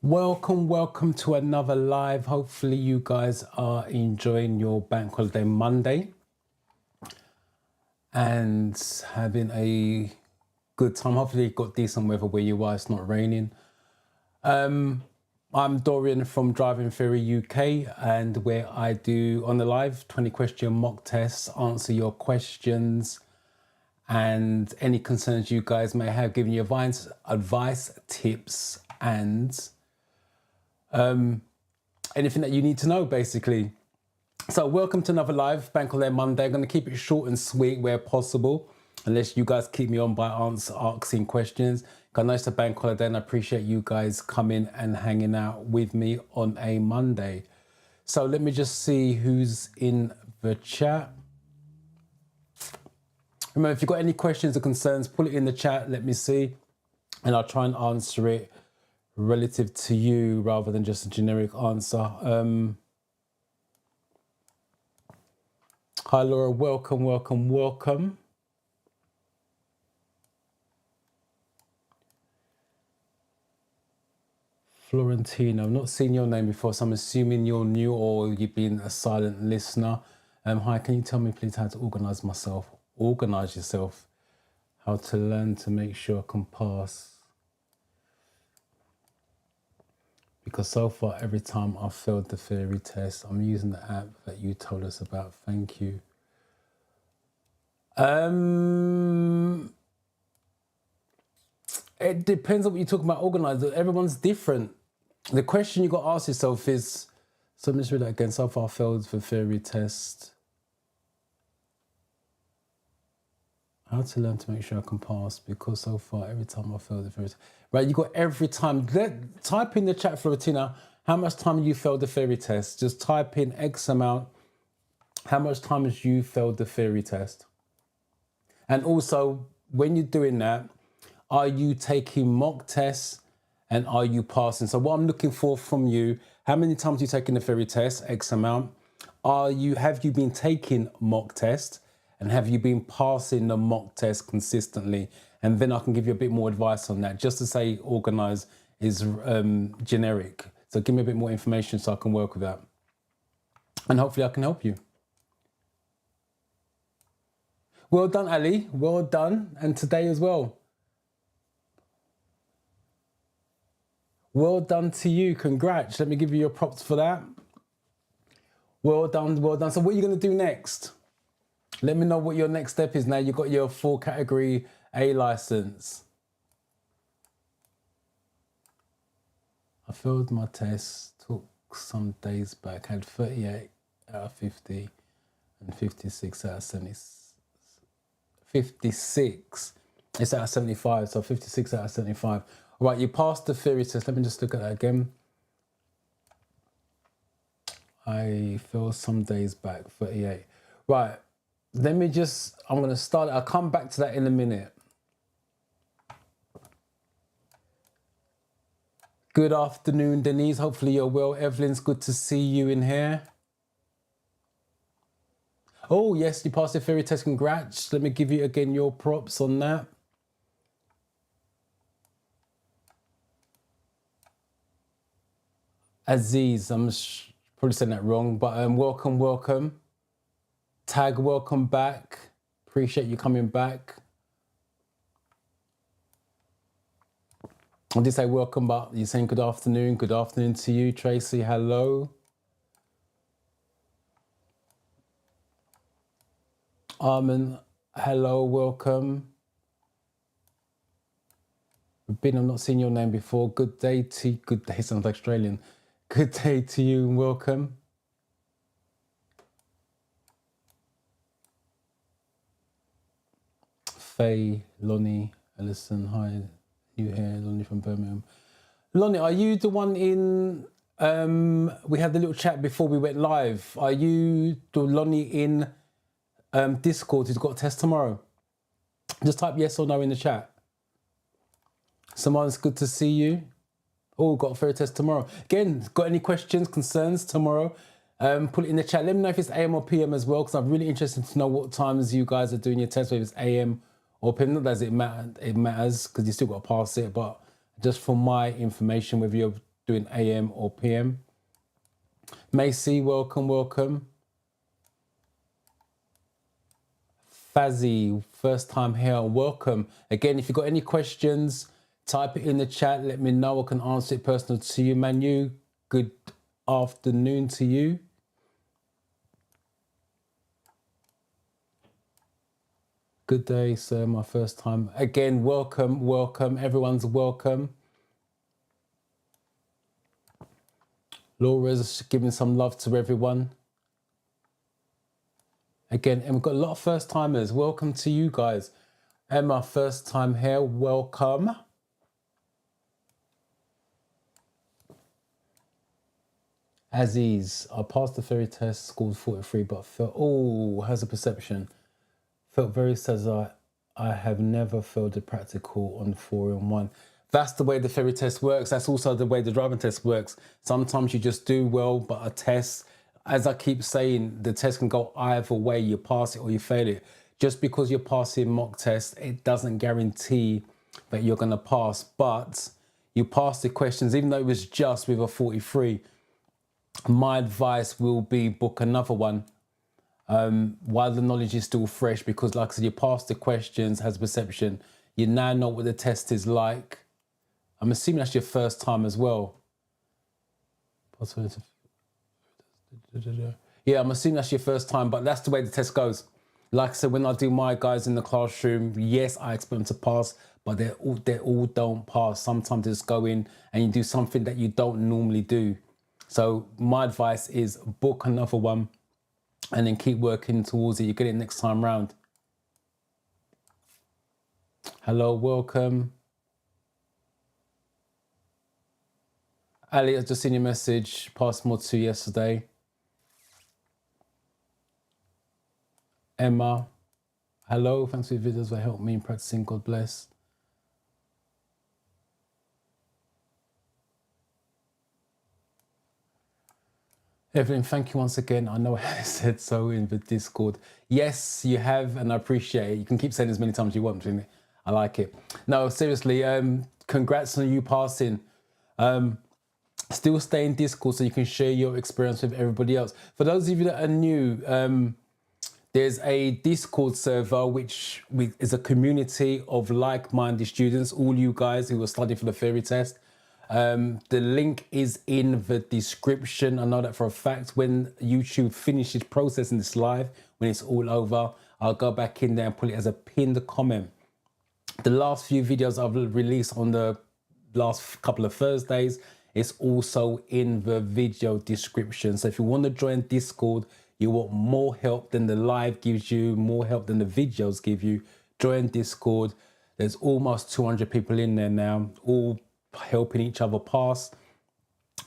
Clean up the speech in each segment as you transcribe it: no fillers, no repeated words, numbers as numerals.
Welcome to another live. Hopefully you guys are enjoying your bank holiday Monday and having a good time. Hopefully you got decent weather where you are, it's not raining. I'm Dorian from Driving Theory UK, and where I do on the live 20 question mock tests, answer your questions and any concerns you guys may have, giving you advice, tips and anything that you need to know, basically. So welcome to another live Bank Holiday Monday. I'm going to keep it short and sweet where possible, unless you guys keep me on by asking questions. I know it's a bank holiday and I appreciate you guys coming and hanging out with me on a Monday. So let me just see who's in the chat. Remember, if you've got any questions or concerns, put it in the chat, let me see, and I'll try and answer it relative to you rather than just a generic answer. Hi Laura, welcome. Florentino, I've not seen your name before, so I'm assuming you're new or you've been a silent listener. Hi, can you tell me please how to organize myself? Organize yourself. How to learn to make sure I can pass. Because so far, every time I've failed the theory test, I'm using the app that you told us about. Thank you. It depends on what you're talking about, organized. Everyone's different. The question you got to ask yourself is, so let me just read that again. So far, I failed the theory test. How to learn to make sure I can pass, because so far, every time I failed the theory test. Right, you got every time. Type in the chat, Florentina, how much time you failed the theory test. Just type in X amount. How much time has you failed the theory test? And also, when you're doing that, are you taking mock tests and are you passing? So what I'm looking for from you, how many times you taken the theory test, X amount? Have you been taking mock tests and have you been passing the mock test consistently? And then I can give you a bit more advice on that. Just to say organize is generic. So give me a bit more information so I can work with that. And hopefully I can help you. Well done, Ali. Well done. And today as well. Well done to you. Congrats. Let me give you your props for that. Well done. Well done. So what are you going to do next? Let me know what your next step is now. You've got your full category A license. I failed my test. Took some days back. Had 38 out of 50 and 56 out of 70. 56. It's out of 75. So 56 out of 75. All right, you passed the theory test. Let me just look at that again. I failed some days back, 38. Right, let me just, I'm going to start. I'll come back to that in a minute. Good afternoon, Denise. Hopefully you're well. Evelyn's good to see you in here. Oh, yes, you passed the theory test. Congrats. Let me give you again your props on that. Aziz, I'm probably saying that wrong, but welcome. Tag, welcome back. Appreciate you coming back. I did say welcome, but you're saying good afternoon. Good afternoon to you, Tracy. Hello. Armin, hello, welcome. Bin, I've not seen your name before. Good day, sounds like Australian. Good day to you and welcome. Faye, Lonnie, Ellison, hi, you here, Lonnie from Birmingham. Lonnie, are you the one in, we had the little chat before we went live. Are you the Lonnie in Discord who's got a test tomorrow? Just type yes or no in the chat. Someone's good to see you. Oh, got a theory test tomorrow. Again, got any questions, concerns tomorrow? Put it in the chat. Let me know if it's AM or PM as well, because I'm really interested to know what times you guys are doing your test, whether it's AM or PM. Not that it matters, because you still got to pass it, but just for my information, whether you're doing AM or PM. Macy, welcome, welcome. Fazzy, first time here, welcome. Again, if you've got any questions, type it in the chat. Let me know. I can answer it personal to you. Manu, good afternoon to you. Good day, sir. My first time. Again, welcome, welcome. Everyone's welcome. Laura's giving some love to everyone. Again, and we've got a lot of first timers. Welcome to you guys. Emma, first time here. Welcome. Aziz, I passed the theory test, scored 43, but felt, oh, how's the perception? Felt very sad. I have never failed a practical on 4-in-1. That's the way the theory test works. That's also the way the driving test works. Sometimes you just do well, but a test, as I keep saying, the test can go either way. You pass it or you fail it. Just because you're passing mock tests, it doesn't guarantee that you're going to pass. But you pass the questions, even though it was just with a 43. My advice will be book another one. While the knowledge is still fresh, because like I said, you passed the questions, has perception. You now know what the test is like. I'm assuming that's your first time as well. Yeah, I'm assuming that's your first time, but that's the way the test goes. Like I said, when I do my guys in the classroom, yes, I expect them to pass, but they all don't pass. Sometimes they just go in and you do something that you don't normally do. So my advice is book another one and then keep working towards it. You get it next time round. Hello, welcome. Ali, I've just seen your message. Passed mod 2 yesterday. Emma, hello. Thanks for your videos that helped me in practicing. God bless. Evelyn, thank you once again. I know I said so in the Discord. Yes, you have, and I appreciate it. You can keep saying as many times as you want, really. I like it. No, seriously, congrats on you passing. Still stay in Discord so you can share your experience with everybody else. For those of you that are new, there's a Discord server which is a community of like-minded students, all you guys who are studying for the theory test. The link is in the description. I know that for a fact. When YouTube finishes processing this live, when it's all over, I'll go back in there and put it as a pinned comment. The last few videos I've released on the last couple of Thursdays, it's also in the video description. So if you want to join Discord, you want more help than the live gives you, more help than the videos give you, join Discord. There's almost 200 people in there now, all helping each other pass.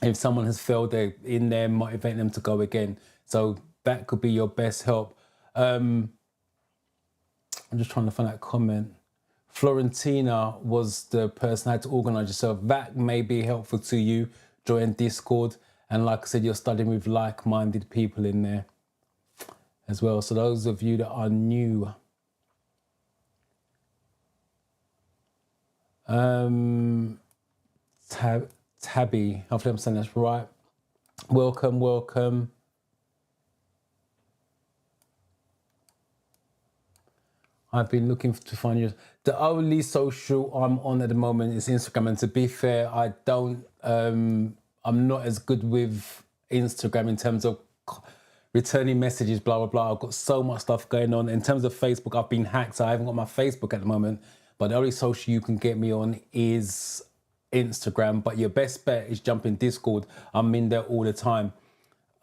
If someone has failed, they're in there motivating them to go again. So that could be your best help. I'm just trying to find that comment. Florentina was the person who had to organize yourself. That may be helpful to you. Join Discord. And like I said, you're studying with like-minded people in there as well. So those of you that are new, Tabby, hopefully I'm saying that's right. Welcome, welcome. I've been looking to find you. The only social I'm on at the moment is Instagram. And to be fair, I don't, I'm not as good with Instagram in terms of returning messages, blah, blah, blah. I've got so much stuff going on. In terms of Facebook, I've been hacked, so I haven't got my Facebook at the moment. But the only social you can get me on is Instagram. But your best bet is jump in Discord. I'm in there all the time.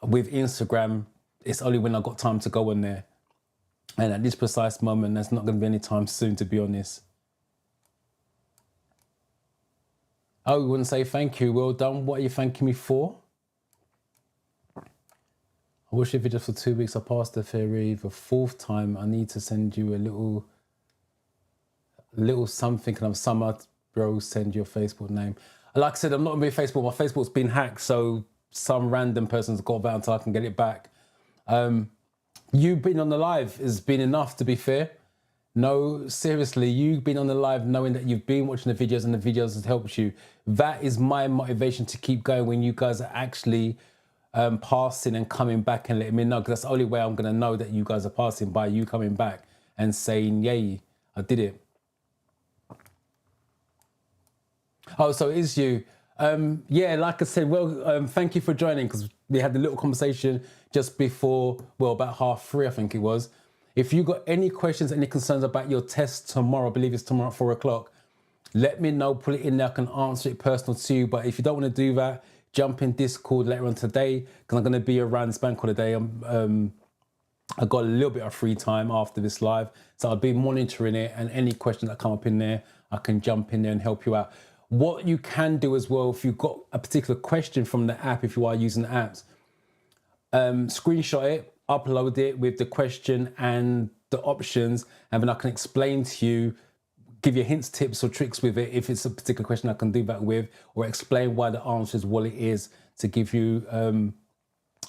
With Instagram, it's only when I've got time to go in there. And at this precise moment, there's not going to be any time soon, to be honest. Oh, you wouldn't say thank you. Well done. What are you thanking me for? I watched your video for 2 weeks. I passed the theory the 4th time. I need to send you a little something. And I'm summer, bro, send your Facebook name. Like I said, I'm not on my Facebook. My Facebook's been hacked. So some random person's got that until I can get it back. You being on the live has been enough, to be fair. No, seriously, you've been on the live knowing that you've been watching the videos and the videos has helped you. That is my motivation to keep going when you guys are actually passing and coming back and letting me know, because that's the only way I'm going to know that you guys are passing, by you coming back and saying, yay, I did it. Oh, so it is you. Yeah, like I said, well, thank you for joining, because we had a little conversation just before, well, about 3:30, I think it was. If you got any questions, any concerns about your test tomorrow, I believe it's tomorrow at 4 o'clock, let me know, put it in there, I can answer it personal to you. But if you don't want to do that, jump in Discord later on today, because I'm going to be around this bank holiday. I got a little bit of free time after this live, so I'll be monitoring it, and any questions that come up in there, I can jump in there and help you out. What you can do as well, if you've got a particular question from the app, if you are using the apps, screenshot it, upload it with the question and the options, and then I can explain to you, give you hints, tips or tricks with it. If it's a particular question, I can do that with, or explain why the answer is what it is, to give you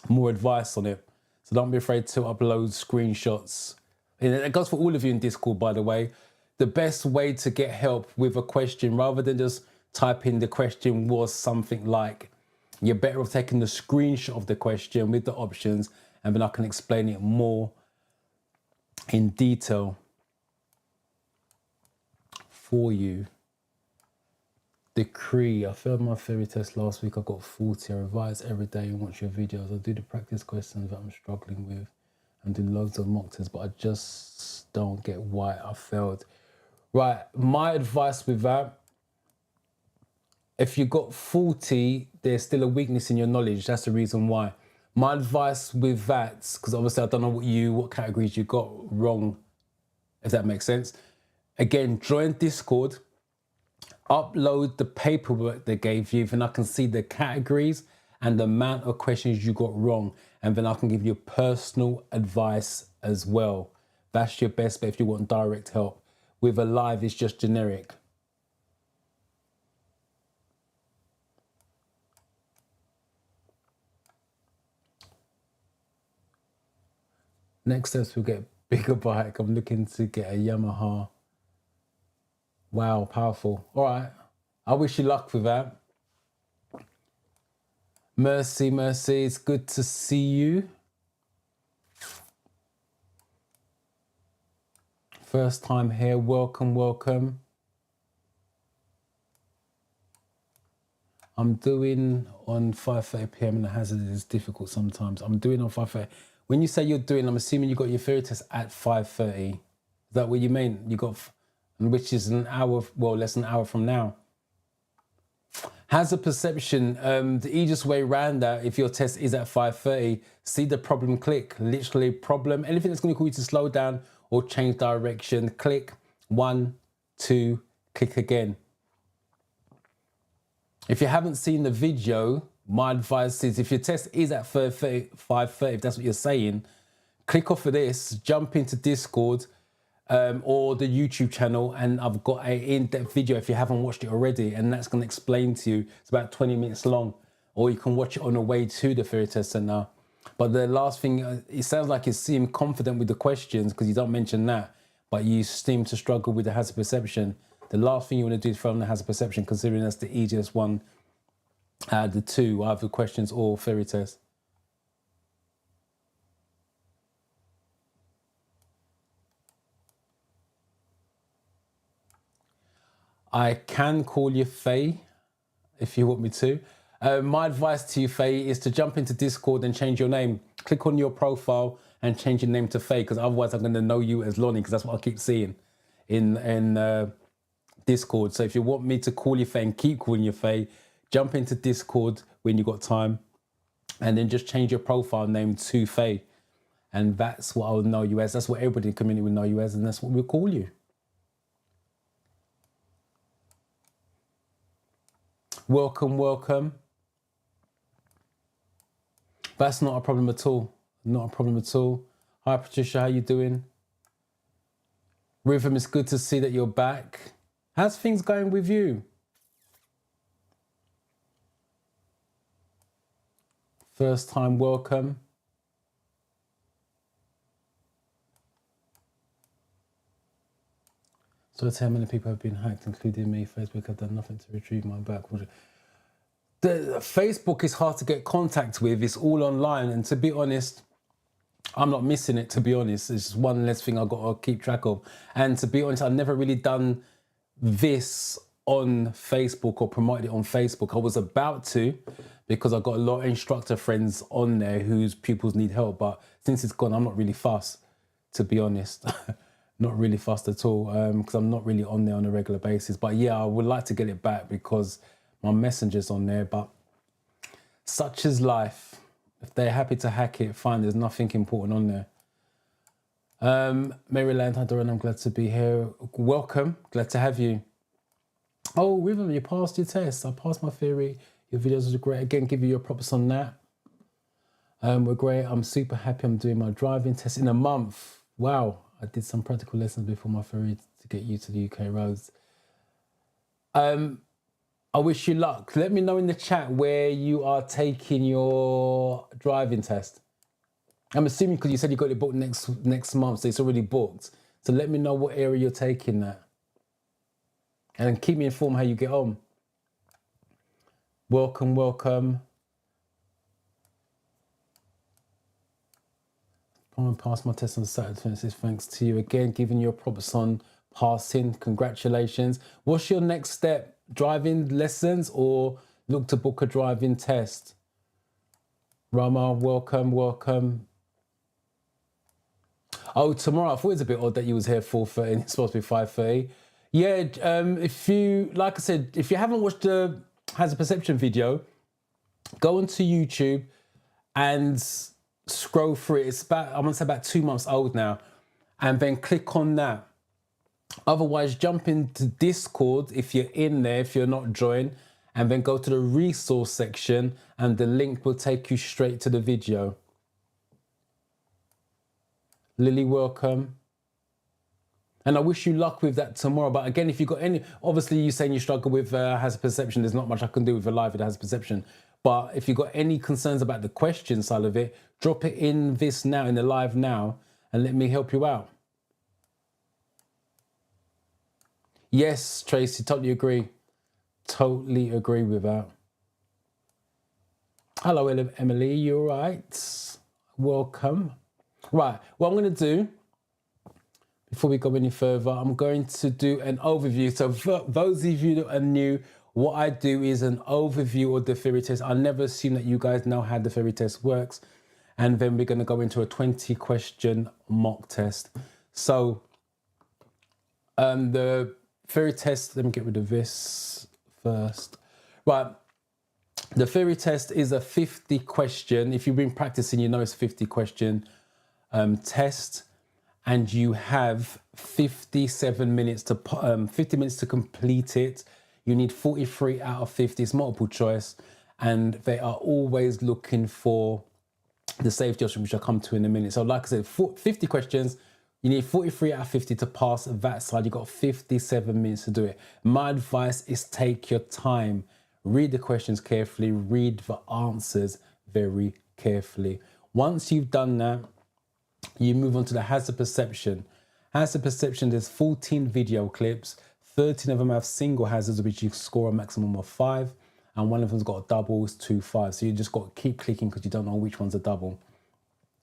more advice on it. So don't be afraid to upload screenshots. And it goes for all of you in Discord, by the way. The best way to get help with a question, rather than just type in the question was something like, you're better off taking the screenshot of the question with the options, and then I can explain it more in detail for you. Decree. I failed my theory test last week. I got 40. I revise every day and watch your videos. I do the practice questions that I'm struggling with and do loads of mock tests, but I just don't get why I failed. Right, my advice with that, if you got 40, there's still a weakness in your knowledge. That's the reason why. My advice with that, because obviously I don't know what categories you got wrong, if that makes sense. Again, join Discord, upload the paperwork they gave you, then I can see the categories and the amount of questions you got wrong, and then I can give you personal advice as well. That's your best bet if you want direct help. With a live, it's just generic. Next steps, we'll get a bigger bike. I'm looking to get a Yamaha. Wow, powerful. All right, I wish you luck with that. Mercy, Mercy, it's good to see you. First time here, welcome, welcome. I'm doing on 5:30 p.m. and the hazard is difficult sometimes. I'm doing on 5:30. When you say you're doing, I'm assuming you got your theory test at 5:30. Is that what you mean? You got, which is an hour, well, less than an hour from now. Hazard perception, the easiest way around that, if your test is at 5:30, see the problem, click, literally problem, anything that's going to cause you to slow down or change direction, click 1, 2, click again. If you haven't seen the video, my advice is, if your test is at 5:30, if that's what you're saying, click off of this, jump into Discord or the YouTube channel, and I've got an in-depth video if you haven't watched it already, and that's going to explain to you. It's about 20 minutes long, or you can watch it on the way to the theory test center. But the last thing, it sounds like you seem confident with the questions because you don't mention that, but you seem to struggle with the hazard perception. The last thing you want to do is throw on the hazard perception, considering that's the easiest one out of the two, either questions or theory test. I can call you Faye if you want me to. My advice to you, Faye, is to jump into Discord and change your name. Click on your profile and change your name to Faye, because otherwise I'm going to know you as Lonnie, because that's what I keep seeing in Discord. So if you want me to call you Faye and keep calling you Faye, jump into Discord when you got time, and then just change your profile name to Faye. And that's what I'll know you as. That's what everybody in the community will know you as, and that's what we'll call you. Welcome, welcome. That's not a problem at all. Not a problem at all. Hi, Patricia, how you doing? Rhythm, it's good to see that you're back. How's things going with you? First time, welcome. So tell how many people have been hacked, including me. Facebook have done nothing to retrieve my back. Facebook is hard to get contact with. It's all online. And to be honest, I'm not missing it, to be honest. It's just one less thing I've got to keep track of. And to be honest, I've never really done this on Facebook or promoted it on Facebook. I was about to, because I've got a lot of instructor friends on there whose pupils need help. But since it's gone, I'm not really fussed, to be honest. Not really fussed at all, because I'm not really on there on a regular basis. But yeah, I would like to get it back because my messenger's on there. But such is life. If they're happy to hack it, fine. There's nothing important on there. Maryland, hi Dorian, I'm glad to be here. Welcome, glad to have you. Oh, River, you passed your test. I passed my theory. Your videos are great. Again, give you your props on that. We're great. I'm super happy. I'm doing my driving test in a month. Wow. I did some practical lessons before my theory to get you to the UK roads. I wish you luck. Let me know in the chat where you are taking your driving test. I'm assuming because you said you got it booked next month, so it's already booked. So let me know what area you're taking that. And keep me informed how you get on. Welcome, welcome. I'm passed my test on Saturday. Thanks to you again, giving you a props on passing. Congratulations. What's your next step? Driving lessons or look to book a driving test? Rama, welcome, welcome. Oh, tomorrow. I thought it was a bit odd that you was here 4:30 and it's supposed to be 5:30. Yeah, if you, like I said, if you haven't watched the Has a Perception video, go onto YouTube and scroll through it. It's about, I want to say about 2 months old now. And then click on that. Otherwise, jump into Discord if you're in there, if you're not joined, and then go to the resource section and the link will take you straight to the video. Lily, welcome. And I wish you luck with that tomorrow. But again, if you've got any, obviously you're saying you struggle with Has a Perception. There's not much I can do with a live that Has a Perception. But if you've got any concerns about the question side of it, drop it in this now, in the live now, and let me help you out. Yes, Tracy, totally agree. Totally agree with that. Hello, Emily, you all right? Welcome. Right, what I'm going to do, before we go any further, I'm going to do an overview. So for those of you that are new, what I do is an overview of the theory test. I never assume that you guys know how the theory test works. And then we're going to go into a 20-question mock test. So the theory test, let me get rid of this first. Right, the theory test is a 50-question. If you've been practicing, you know it's a 50-question test. And you have 57 minutes to 50 minutes to complete it. You need 43 out of 50. It's multiple choice, and they are always looking for the safety option, which I'll come to in a minute. So like I said, 50 questions, you need 43 out of 50 to pass that side. You've got 57 minutes to do it. My advice is take your time. Read the questions carefully, read the answers very carefully. Once you've done that, you move on to the Has a Perception. Has a Perception, there's 14 video clips. 13 of them have single hazards, which you score a maximum of 5. And one of them's got doubles, 2, 5. So you just got to keep clicking because you don't know which one's a double.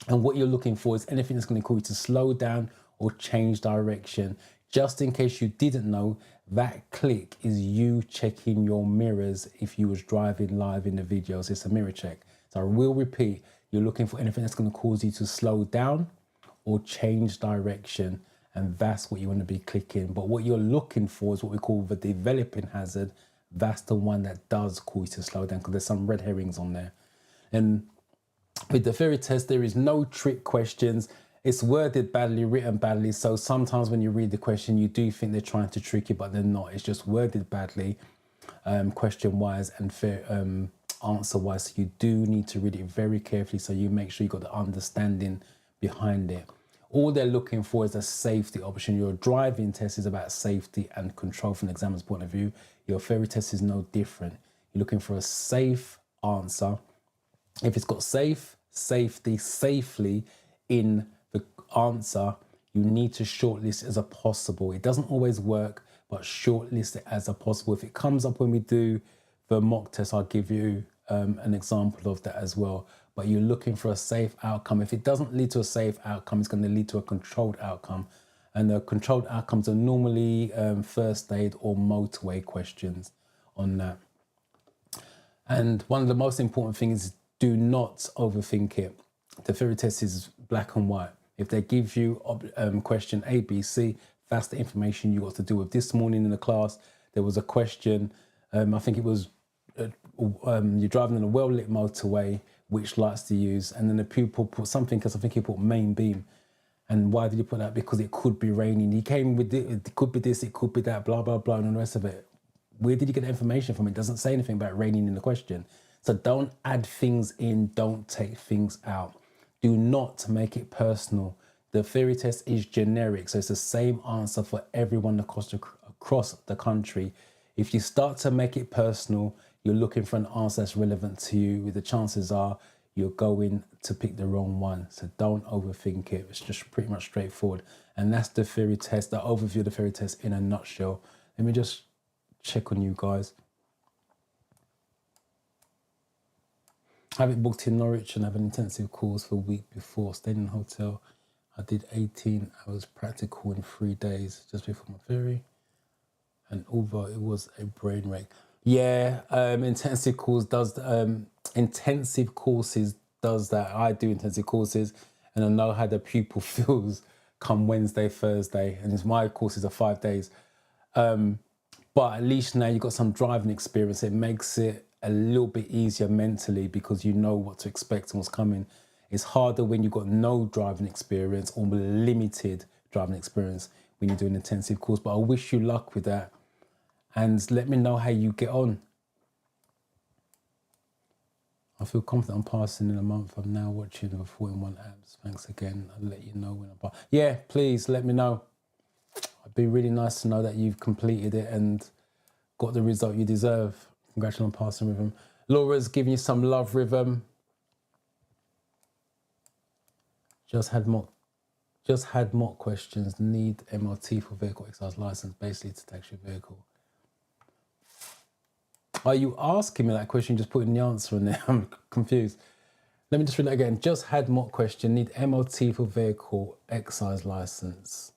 And what you're looking for is anything that's going to cause you to slow down or change direction. Just in case you didn't know, that click is you checking your mirrors if you was driving live in the videos. It's a mirror check. So I will repeat, you're looking for anything that's going to cause you to slow down or change direction. And that's what you want to be clicking. But what you're looking for is what we call the developing hazard. That's the one that does cause you to slow down because there's some red herrings on there. And with the theory test, there is no trick questions. It's worded badly, written badly. So sometimes when you read the question, you do think they're trying to trick you, but they're not. It's just worded badly, question-wise and answer-wise. So you do need to read it very carefully so you make sure you got the understanding behind it. All they're looking for is a safety option. Your driving test is about safety and control from the examiner's point of view. Your theory test is no different. You're looking for a safe answer. If it's got safe, safety, safely in the answer, you need to shortlist as a possible. It doesn't always work, but shortlist it as a possible. If it comes up when we do the mock test, I'll give you an example of that as well. But you're looking for a safe outcome. If it doesn't lead to a safe outcome, it's going to lead to a controlled outcome. And the controlled outcomes are normally first aid or motorway questions on that. And one of the most important things is do not overthink it. The theory test is black and white. If they give you question A, B, C, that's the information you got to do with. This morning in the class, there was a question, I think it was, you're driving on a well-lit motorway, which lights to use? And then the pupil put something, because I think he put main beam. And why did you put that? Because it could be raining. He came with it could be this, it could be that, blah, blah, blah, and the rest of it. Where did you get the information from? It doesn't say anything about raining in the question. So don't add things in, don't take things out. Do not make it personal. The theory test is generic, so it's the same answer for everyone across the country. If you start to make it personal, you're looking for an answer that's relevant to you, the chances are you're going to pick the wrong one. So don't overthink it. It's just pretty much straightforward. And that's the theory test, the overview of the theory test in a nutshell. Let me just check on you guys. I have it booked in Norwich and have an intensive course for a week before. Stayed in a hotel. I did 18 hours practical in 3 days just before my theory. And although it was a brain wreck. Yeah, intensive courses does that. I do intensive courses and I know how the pupil feels come Wednesday, Thursday. And my courses are 5 days. But at least now you've got some driving experience. It makes it a little bit easier mentally because you know what to expect and what's coming. It's harder when you've got no driving experience or limited driving experience when you do an intensive course. But I wish you luck with that. And let me know how you get on. I feel confident I'm passing in a month. I'm now watching the 4-in-1 apps. Thanks again. I'll let you know when I pass. Yeah, please let me know. It'd be really nice to know that you've completed it and got the result you deserve. Congratulations on passing rhythm. Laura's giving you some love, rhythm. Just had mock questions. Need MOT for vehicle exercise license, basically to tax your vehicle. Are you asking me that question? Just putting the answer in there. I'm confused. Let me just read that again. Just had mock question. Need MOT for vehicle exercise license.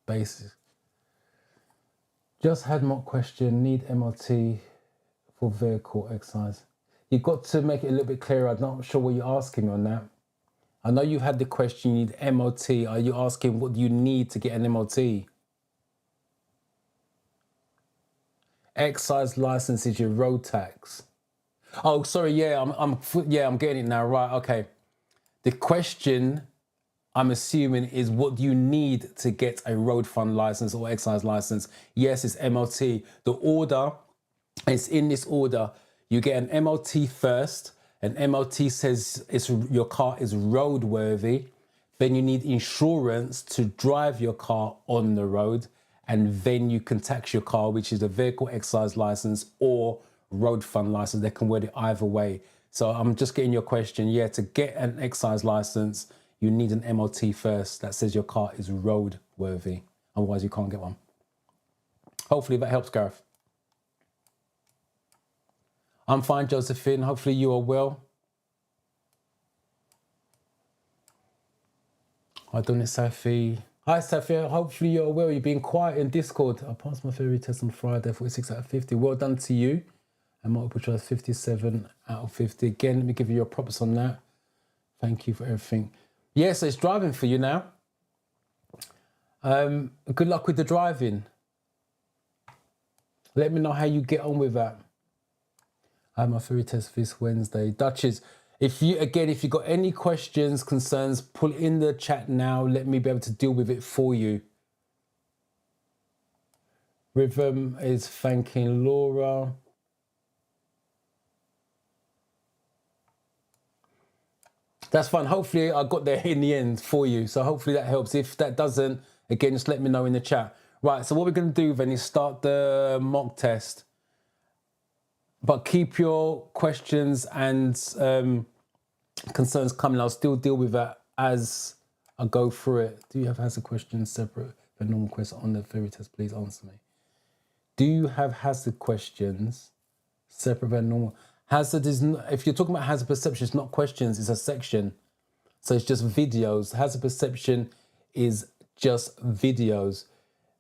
Basic. Just had mock question. Need MOT for vehicle exercise. You've got to make it a little bit clearer. I'm not sure what you're asking me on that. I know you've had the question. You need MOT. Are you asking what do you need to get an MOT? Excise license is your road tax. Oh, sorry. Yeah, I'm getting it now. Right. Okay. The question I'm assuming is what do you need to get a road fund license or excise license? Yes, it's MOT. The order, it's in this order. You get an MOT first. An MOT says your car is roadworthy. Then you need insurance to drive your car on the road. And then you can tax your car, which is a vehicle excise license or road fund license. They can word it either way. So I'm just getting your question. Yeah, to get an excise license, you need an MOT first that says your car is roadworthy. Otherwise, you can't get one. Hopefully that helps, Gareth. I'm fine, Josephine. Hopefully you are well. Hi, Donny Safi. Hi, Safia. Hopefully you're well. You've been quiet in Discord. I passed my theory test on Friday, 46 out of 50. Well done to you. And multiple choice, 57 out of 50. Again, let me give you your props on that. Thank you for everything. Yeah, so it's driving for you now. Good luck with the driving. Let me know how you get on with that. I have my theory test this Wednesday. Duchess, if you've got any questions, concerns, put it in the chat now. Let me be able to deal with it for you. Rhythm is thanking Laura. That's fine. Hopefully I got there in the end for you. So hopefully that helps. If that doesn't, again, just let me know in the chat. Right, so what we're going to do then is start the mock test. But keep your questions and concerns coming. I'll still deal with that as I'll go through it. Do you have hazard questions separate for normal questions on the theory test? Please answer me. Do you have hazard questions separate from normal? Hazard is not, if you're talking about hazard perception, it's not questions, it's a section. So it's just videos. Hazard perception is just videos.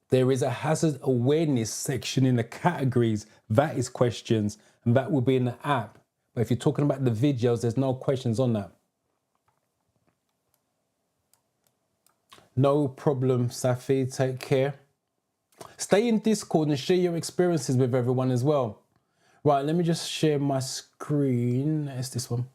There is a hazard awareness section in the categories. That is questions, and that will be in the app. But if you're talking about the videos, there's no questions on that. No problem, Safi. Take care. Stay in Discord and share your experiences with everyone as well. Right, let me just share my screen. It's this one.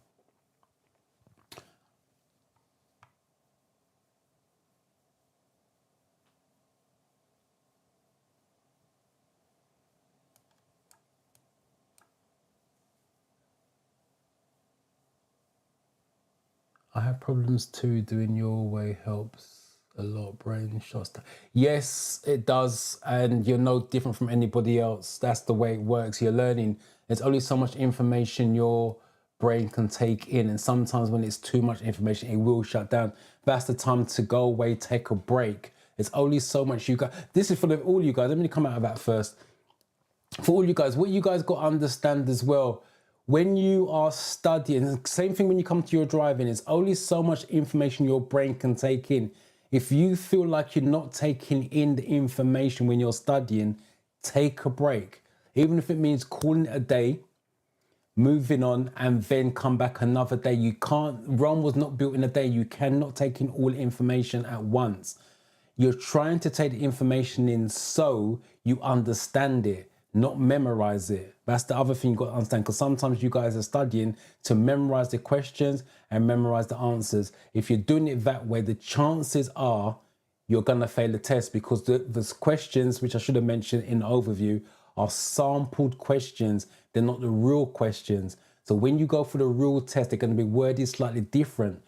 I have problems too. Doing your way helps a lot. Brain shots. Yes, it does. And you're no different from anybody else. That's the way it works. You're learning. There's only so much information your brain can take in. And sometimes when it's too much information, it will shut down. That's the time to go away, take a break. There's only so much you got. This is for all you guys. Let me come out of that first. For all you guys, what you guys got to understand as well, when you are studying, same thing when you come to your driving, it's only so much information your brain can take in. If you feel like you're not taking in the information when you're studying, take a break. Even if it means calling it a day, moving on, and then come back another day. You can't, Rome was not built in a day. You cannot take in all information at once. You're trying to take the information in so you understand it, not memorize it. That's the other thing you got to understand, because sometimes you guys are studying to memorize the questions and memorize the answers. If you're doing it that way, the chances are you're going to fail the test, because the questions, which I should have mentioned in the overview, are sampled questions. They're not the real questions. So when you go for the real test, they're going to be worded slightly different.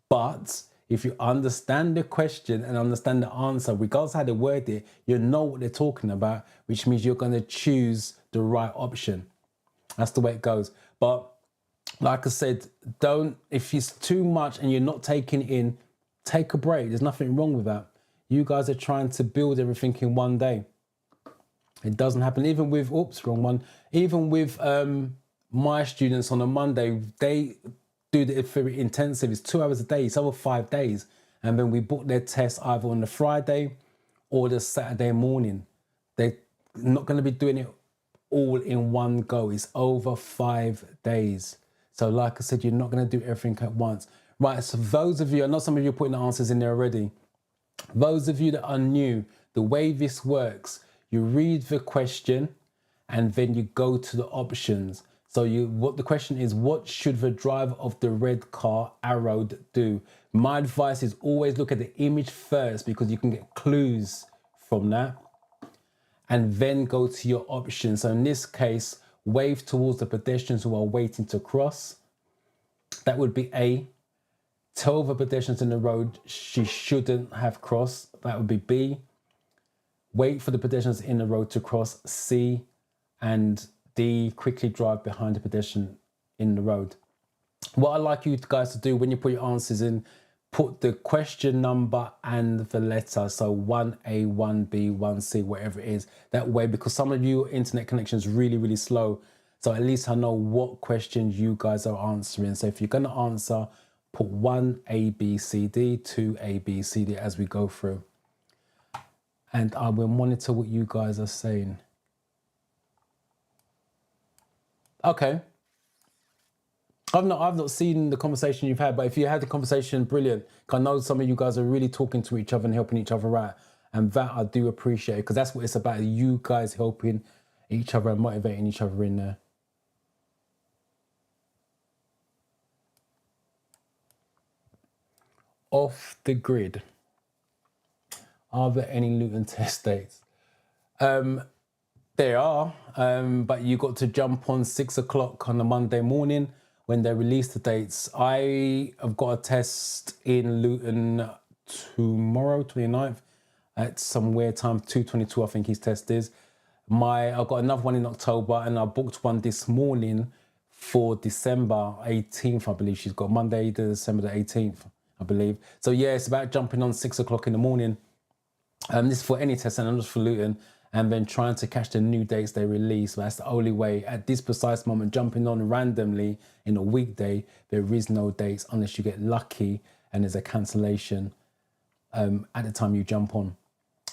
But if you understand the question and understand the answer, regardless of how they word it, you know what they're talking about, which means you're going to choose the right option. That's the way it goes. But like I said, if it's too much and you're not taking it in, take a break. There's nothing wrong with that. You guys are trying to build everything in one day. It doesn't happen. Even with, wrong one. Even with my students on a Monday, they do the very intensive. It's 2 hours a day. It's over 5 days. And then we book their test either on the Friday or the Saturday morning. They're not going to be doing it all in one go. It's over 5 days. So like I said, you're not going to do everything at once. Right, so those of you, I know some of you are putting the answers in there already. Those of you that are new, the way this works, you read the question and then you go to the options. So what the question is, what should the driver of the red car arrowed do? My advice is always look at the image first, because you can get clues from that, and then go to your options. So in this case, wave towards the pedestrians who are waiting to cross. That would be A. Tell the pedestrians in the road she shouldn't have crossed. That would be B. Wait for the pedestrians in the road to cross. C. And D. Quickly drive behind the pedestrian in the road. What I'd like you guys to do when you put your answers in, put the question number and the letter. So 1A, 1B, 1C, whatever it is. That way, because some of you internet connection is really, really slow. So at least I know what questions you guys are answering. So if you're going to answer, put 1A, B, C, D, 2A, B, C, D as we go through. And I will monitor what you guys are saying. Okay. I've not seen the conversation you've had, but if you had the conversation, brilliant. I know some of you guys are really talking to each other and helping each other out. And that I do appreciate, because that's what it's about. You guys helping each other and motivating each other in there. Off the grid. Are there any Luton test dates? There are, but you got to jump on 6 o'clock on a Monday morning when they release the dates. I have got a test in Luton tomorrow, 29th, at some weird time, 2:22, I think his test is. I've got another one in October, and I booked one this morning for December 18th, I believe she's got Monday, December the 18th. I believe. So yeah, it's about jumping on 6 o'clock in the morning. This is for any test, and I'm just for Luton, and then trying to catch the new dates they release. That's the only way at this precise moment. Jumping on randomly in a weekday, there is no dates unless you get lucky and there's a cancellation at the time you jump on.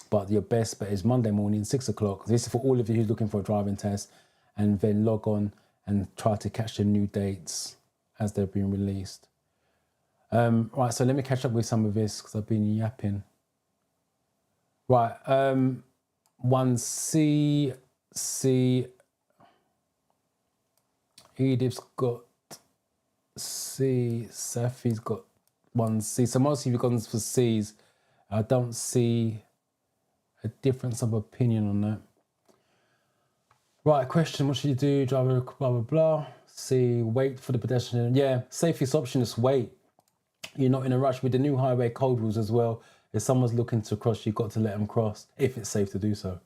But your best bet is Monday morning, 6 o'clock. This is for all of you who's looking for a driving test, and then log on and try to catch the new dates as they're being released. Right, so let me catch up with some of this because I've been yapping. Right, 1C, Edith's got C, Safi's got 1C. So most of you gone for C's. I don't see a difference of opinion on that. Right, question, what should you do? Driver, blah, blah, blah. C, wait for the pedestrian. Yeah, safest option is wait. You're not in a rush with the new highway code rules as well. If someone's looking to cross, you've got to let them cross if it's safe to do so.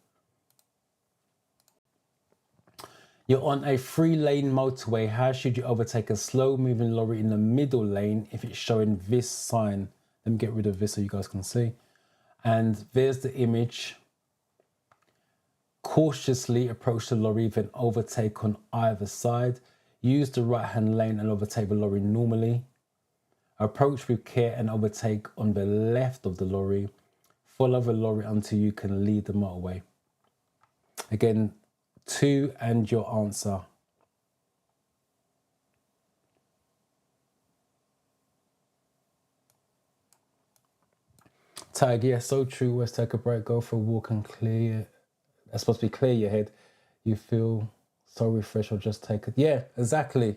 You're on a 3-lane motorway. How should you overtake a slow-moving lorry in the middle lane if it's showing this sign? Let me get rid of this so you guys can see. And there's the image. Cautiously approach the lorry, then overtake on either side. Use the right-hand lane and overtake the lorry normally. Approach with care and overtake on the left of the lorry. Follow the lorry until you can leave the motorway. Again, 2 and your answer. Tag, yeah, so true. Let's take a break, go for a walk and clear. That's supposed to be clear your head. You feel so refreshed or just take it. Yeah, exactly.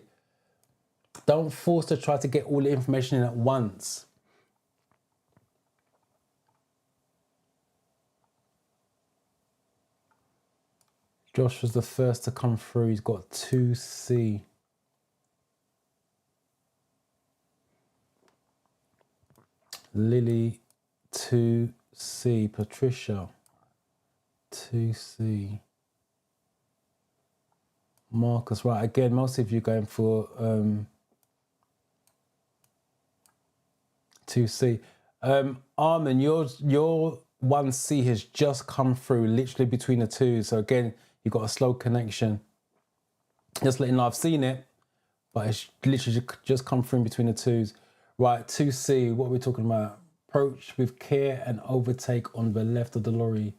Don't force to try to get all the information in at once. Josh was the first to come through. He's got 2C. Lily, 2C. Patricia, 2C. Marcus, right, again, most of you going for 2C. Armin, your 1C has just come through, literally between the two. So again, you've got a slow connection. Just letting you know, I've seen it, but it's literally just come through in between the twos. Right, 2C, what are we talking about? Approach with care and overtake on the left of the lorry.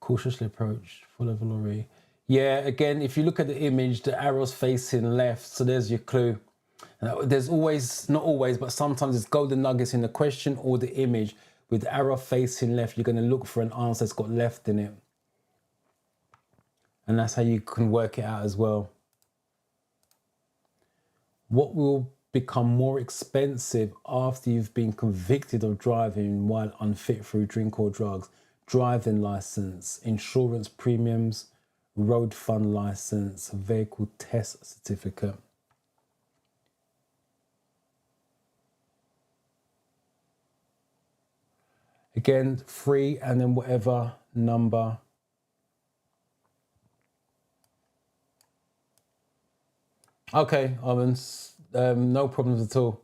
Cautiously approach, follow the lorry. Yeah, again, if you look at the image, the arrow's facing left, so there's your clue. There's always, not always, but sometimes it's golden nuggets in the question or the image. With the arrow facing left, you're going to look for an answer that's got left in it. And that's how you can work it out as well. What will become more expensive after you've been convicted of driving while unfit through drink or drugs? Driving license, insurance premiums, road fund license, vehicle test certificate. Again, 3 and then whatever number. Okay, Owens, no problems at all.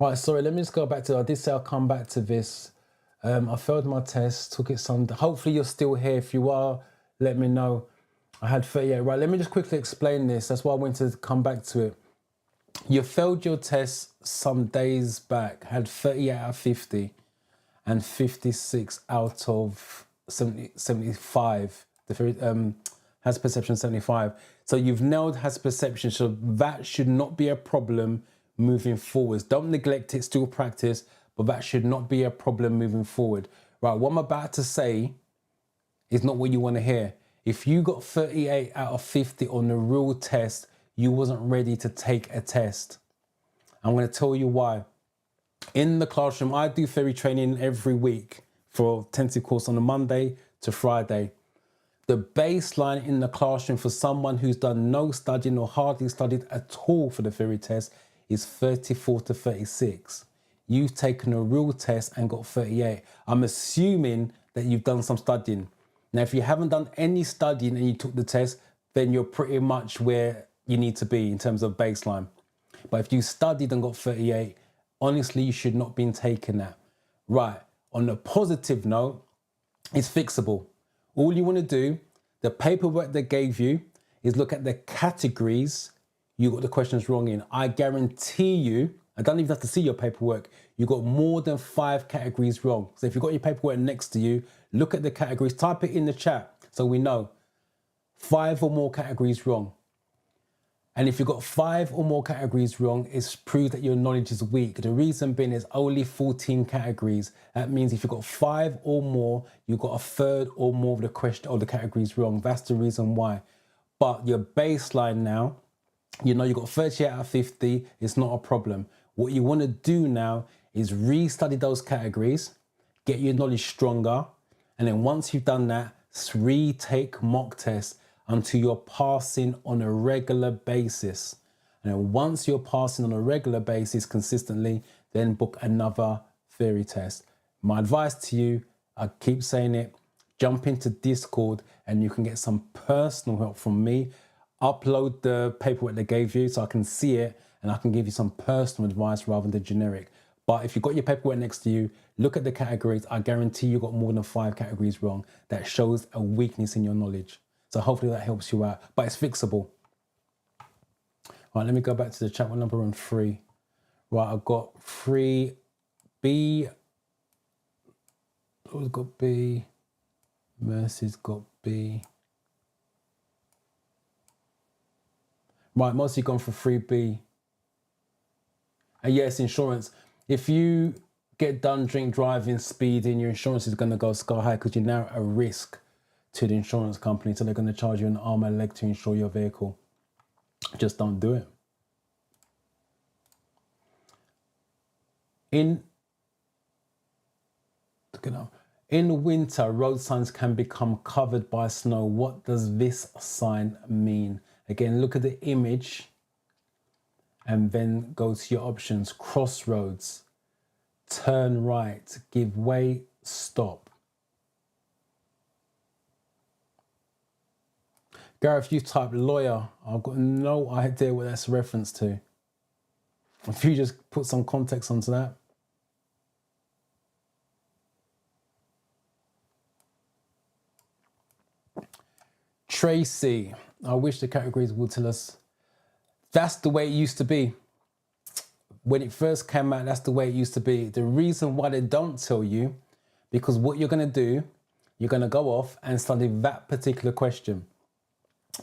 Right, sorry, let me just go back to, I did say I'll come back to this. I failed my test, took it Sunday. Hopefully you're still here. If you are, let me know. I had 38, right, let me just quickly explain this. That's why I wanted to come back to it. You failed your test some days back, had 38 out of 50 and 56 out of 75. The has perception 75. So you've nailed has perception, so that should not be a problem moving forwards. Don't neglect it, still practice, but that should not be a problem moving forward. Right, what I'm about to say is not what you want to hear. If you got 38 out of 50 on the real test, you wasn't ready to take a test. I'm going to tell you why. In the classroom, I do theory training every week for intensive course on a Monday to Friday. The baseline in the classroom for someone who's done no studying or hardly studied at all for the theory test is 34 to 36. You've taken a real test and got 38. I'm assuming that you've done some studying. Now, if you haven't done any studying and you took the test, then you're pretty much where you need to be in terms of baseline. But if you studied and got 38, honestly, you should not be taking that. Right, on a positive note, it's fixable. All you want to do, the paperwork they gave you, is look at the categories you got the questions wrong in. I guarantee you, I don't even have to see your paperwork, you got more than 5 categories wrong. So if you've got your paperwork next to you, look at the categories, type it in the chat so we know. 5 or more categories wrong. And if you've got 5 or more categories wrong, it's proof that your knowledge is weak. The reason being is only 14 categories. That means if you've got 5 or more, you've got a third or more of the question or the categories wrong. That's the reason why. But your baseline now, you know you've got 38 out of 50, it's not a problem. What you want to do now is re-study those categories, get your knowledge stronger, and then once you've done that, retake mock tests until you're passing on a regular basis. And then once you're passing on a regular basis consistently, then book another theory test. My advice to you, I keep saying it, jump into Discord and you can get some personal help from me. Upload the paperwork they gave you so I can see it and I can give you some personal advice rather than the generic. But if you've got your paperwork next to you, look at the categories. I guarantee you got more than 5 categories wrong. That shows a weakness in your knowledge. So hopefully that helps you out, but it's fixable. Right, let me go back to the chat. What number on 3? Right, I've got 3B. Who's got B? Mercy's got B. Right, most of you gone for 3B. And yes, insurance. If you get done drink driving, speeding, your insurance is going to go sky high because you're now a risk to the insurance company. So they're going to charge you an arm and a leg to insure your vehicle. Just don't do it. In winter, road signs can become covered by snow. What does this sign mean? Again, look at the image and then go to your options. Crossroads, turn right, give way, stop. Gareth, you typed lawyer. I've got no idea what that's a reference to. If you just put some context onto that. Tracy, I wish the categories would tell us. That's the way it used to be. When it first came out, that's the way it used to be. The reason why they don't tell you, because what you're going to do, you're going to go off and study that particular question.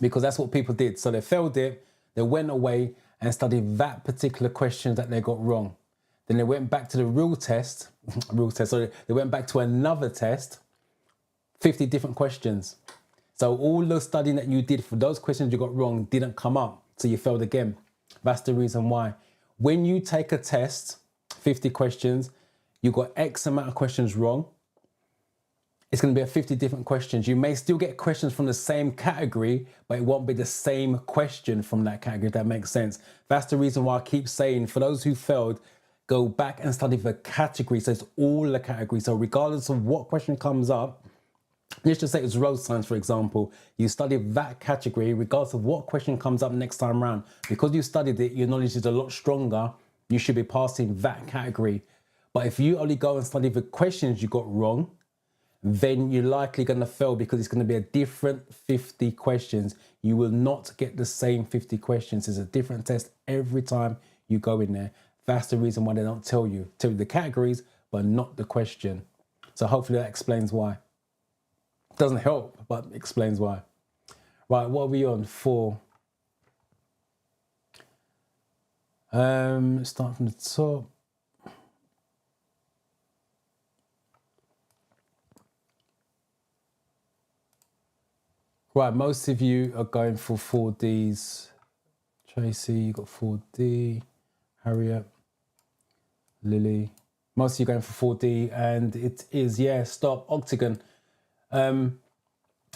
Because that's what people did. So they failed it, they went away and studied that particular question that they got wrong. Then they went back to the real test, sorry, they went back to another test, 50 different questions. So all the studying that you did for those questions you got wrong didn't come up, so you failed again. That's the reason why. When you take a test, 50 questions, you got X amount of questions wrong, it's going to be 50 different questions. You may still get questions from the same category, but it won't be the same question from that category, if that makes sense. That's the reason why I keep saying, for those who failed, go back and study the category. So it's all the categories. So regardless of what question comes up, let's just say it's road signs, for example, you study that category, regardless of what question comes up next time around. Because you studied it, your knowledge is a lot stronger. You should be passing that category. But if you only go and study the questions you got wrong, then you're likely going to fail because it's going to be a different 50 questions. You will not get the same 50 questions. It's a different test every time you go in there. That's the reason why they don't tell you. Tell you the categories, but not the question. So hopefully that explains why. Doesn't help, but explains why. Right, what are we on? 4. Start from the top. Right, most of you are going for 4Ds. Tracy, you got 4D. Harriet, Lily. Most of you going for 4D, and it is, yeah, stop, octagon.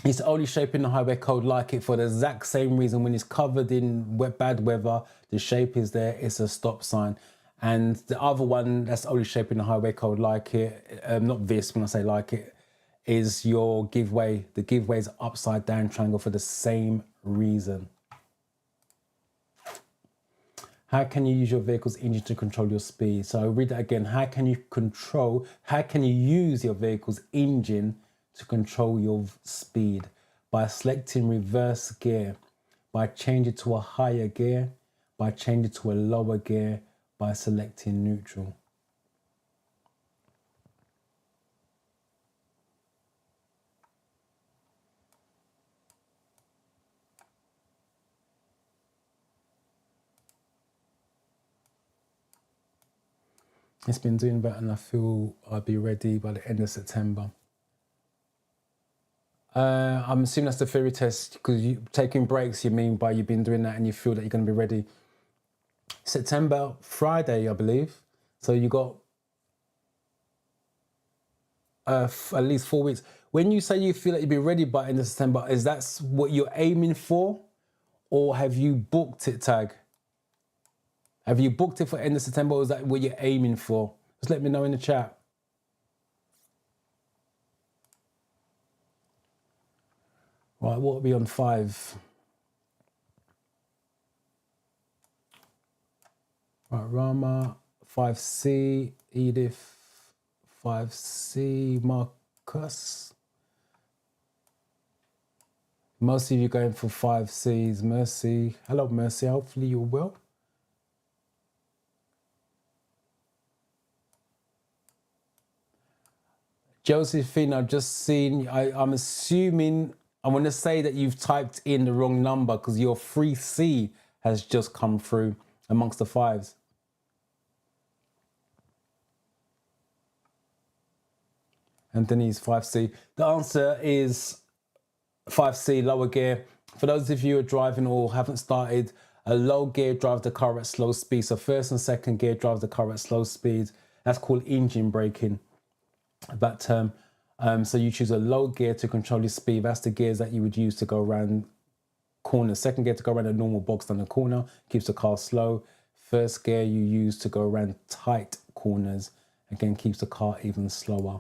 It's only shape in the highway code like it for the exact same reason. When it's covered in bad weather, the shape is there, it's a stop sign. And the other one that's only shape in the highway code like it, not this, when I say like it, is your giveaway. The giveaway is upside down triangle for the same reason. How can you use your vehicle's engine to control your speed? So I'll read that again. How can you use your vehicle's engine to control your speed? By selecting reverse gear, by changing to a higher gear, by changing to a lower gear, by selecting neutral. It's been doing that, and I feel I'll be ready by the end of September. I'm assuming that's the theory test, because you taking breaks, you mean by you've been doing that and you feel that you're going to be ready. September, Friday, I believe. So you got at least 4 weeks. When you say you feel that you'll be ready by end of September, is that what you're aiming for? Or have you booked it, Tag? Have you booked it for end of September, or is that what you're aiming for? Just let me know in the chat. Right, what will be on 5? Right, Rama, 5C, Edith, 5C, Marcus. Most of you going for 5Cs. Mercy. Hello, Mercy. Hopefully you're well. Josephine, I've just seen, I'm assuming, I want to say that you've typed in the wrong number because your 3C has just come through amongst the 5s. And Denise, 5C. The answer is 5C, lower gear. For those of you who are driving or haven't started, a low gear drives the car at slow speed. So first and second gear drives the car at slow speed. That's called engine braking, that term. So you choose a low gear to control your speed. That's the gears that you would use to go around corners. Second gear to go around a normal box down the corner, keeps the car slow. First gear you use to go around tight corners, again keeps the car even slower.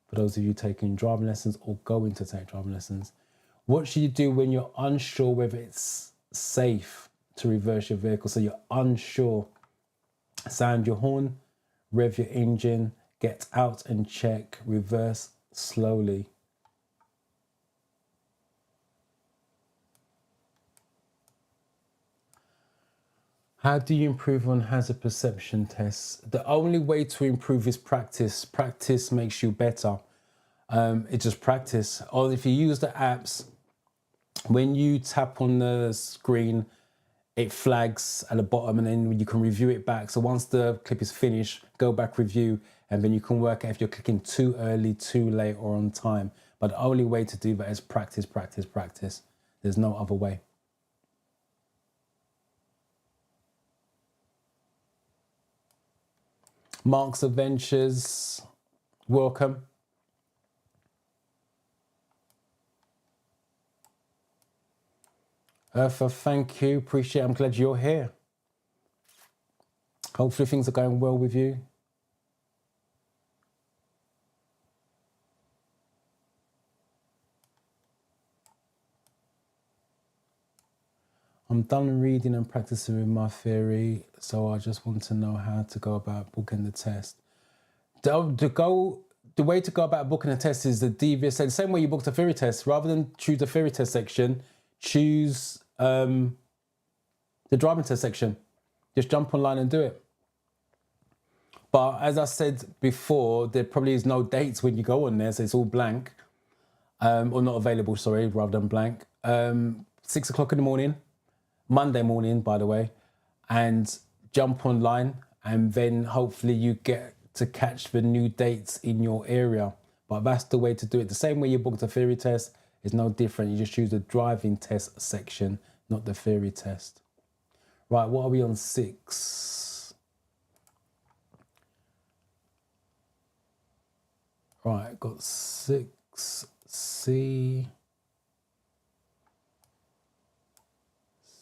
For those of you taking driving lessons or going to take driving lessons, what should you do when you're unsure whether it's safe to reverse your vehicle? So you're unsure. Sound your horn, rev your engine, get out and check, reverse slowly. How do you improve on hazard perception tests? The only way to improve is practice. Practice makes you better. It's just practice. Or if you use the apps, when you tap on the screen, it flags at the bottom and then you can review it back. So once the clip is finished, go back, review, and then you can work out if you're clicking too early, too late, or on time. But the only way to do that is practice, practice, practice. There's no other way. Mark's Adventures, welcome. Eartha, thank you, appreciate it. I'm glad you're here. Hopefully things are going well with you. I'm done reading and practicing with my theory, so I just want to know how to go about booking the test. The way to go about booking a test is the DVSA, the same way you booked a theory test. Rather than choose the theory test section, choose the driving test section. Just jump online and do it. But as I said before, there probably is no dates when you go on there, so it's all blank, or not available, sorry, rather than blank. 6 o'clock in the morning, Monday morning, by the way, and jump online, and then hopefully you get to catch the new dates in your area. But that's the way to do it. The same way you booked a theory test is no different. You just choose the driving test section, not the theory test. Right, what are we on? 6? Right, got 6C.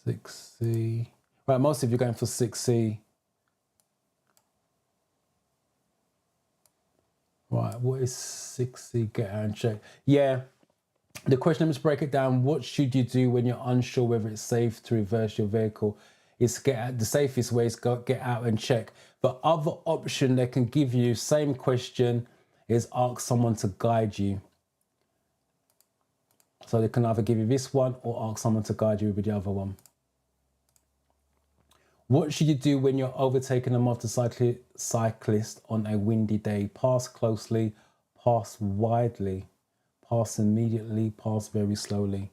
6C. Right, most of you are going for 6C. Right, what is 60? Get out and check. Yeah, the question, let's break it down. What should you do when you're unsure whether it's safe to reverse your vehicle? It's get out, the safest way is get out and check. The other option they can give you, same question, is ask someone to guide you. So they can either give you this one or ask someone to guide you with the other one. What should you do when you're overtaking a motorcyclist on a windy day? Pass closely, pass widely, pass immediately, pass very slowly.